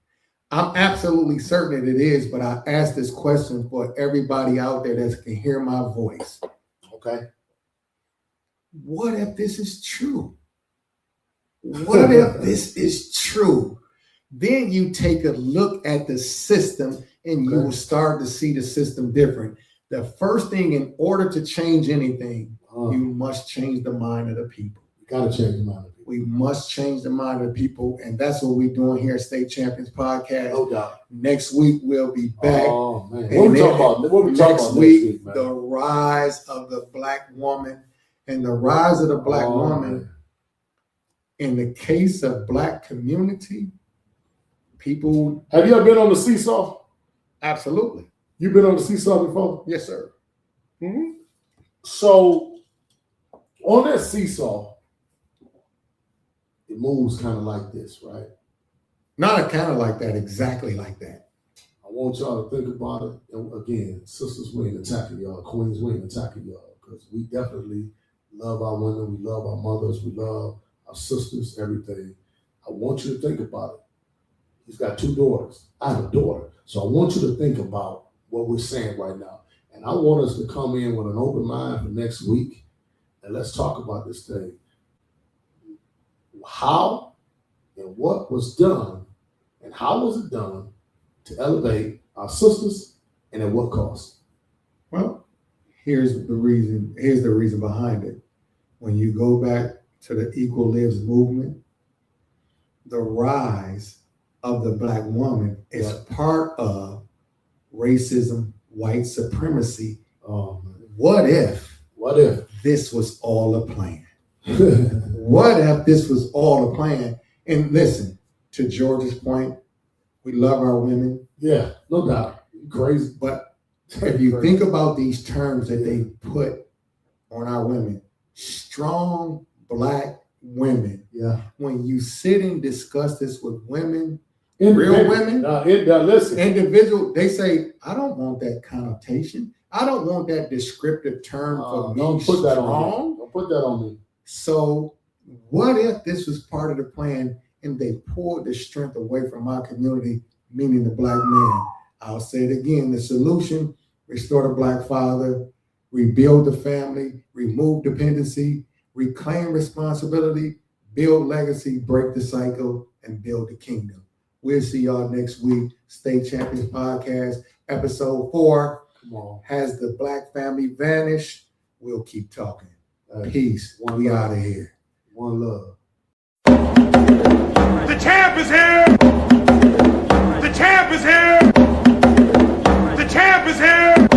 [SPEAKER 2] I'm absolutely certain that it is, but I ask this question for everybody out there that can hear my voice.
[SPEAKER 3] Okay.
[SPEAKER 2] What if this is true? What if this is true? Then you take a look at the system and you will start to see the system different. The first thing, in order to change anything, you must change the mind of the people.
[SPEAKER 3] You got to change the mind of the people.
[SPEAKER 2] We must change the mind of the people, and that's what we're doing here at State Champions Podcast.
[SPEAKER 3] No doubt.
[SPEAKER 2] Next week, we'll be back.
[SPEAKER 3] Oh, man. What we talking about? What we talking
[SPEAKER 2] Next
[SPEAKER 3] about
[SPEAKER 2] week,
[SPEAKER 3] next week, man?
[SPEAKER 2] the rise of the Black woman. And the rise of the Black woman,
[SPEAKER 3] man.
[SPEAKER 2] in the case of Black community, people.
[SPEAKER 3] Have you ever been on the seesaw?
[SPEAKER 2] Absolutely.
[SPEAKER 3] You been on the seesaw before?
[SPEAKER 2] Yes, sir.
[SPEAKER 3] So on that seesaw, it moves kind of like this, right?
[SPEAKER 2] Not kind of like that, exactly like that.
[SPEAKER 3] I want y'all to think about it. And again, sisters, we ain't attacking y'all. Queens, we ain't attacking y'all. Because we definitely love our women. We love our mothers. We love our sisters, everything. I want you to think about it. He's got 2 daughters. I have a daughter. So I want you to think about what we're saying right now. And I want us to come in with an open mind for next week. And let's talk about this thing. How and what was done and how was it done to elevate our sisters and at what cost?
[SPEAKER 2] Well, here's the reason behind it. When you go back to the Equal Lives movement, the rise of the Black woman is part of racism, white supremacy. What if this was all a plan? What if this was all a plan? And listen, to George's point, we love our women.
[SPEAKER 3] Yeah, no doubt. Crazy.
[SPEAKER 2] But if you think about these terms that they put on our women, strong Black women.
[SPEAKER 3] Yeah.
[SPEAKER 2] When you sit and discuss this with women,
[SPEAKER 3] Real
[SPEAKER 2] women,
[SPEAKER 3] listen.
[SPEAKER 2] Individual, they say, I don't want that connotation. I don't want that descriptive term for me.
[SPEAKER 3] Don't put that on me. Don't put that on me.
[SPEAKER 2] So what if this was part of the plan and they pulled the strength away from our community, meaning the Black man? I'll say it again, the solution: restore the Black father, rebuild the family, remove dependency, reclaim responsibility, build legacy, break the cycle, and build the kingdom. We'll see y'all next week. State Champions Podcast, episode 4.
[SPEAKER 3] Come on.
[SPEAKER 2] Has the Black family vanished? We'll keep talking. Peace. We out of here.
[SPEAKER 3] One love.
[SPEAKER 1] The champ is here! The champ is here! The champ is here!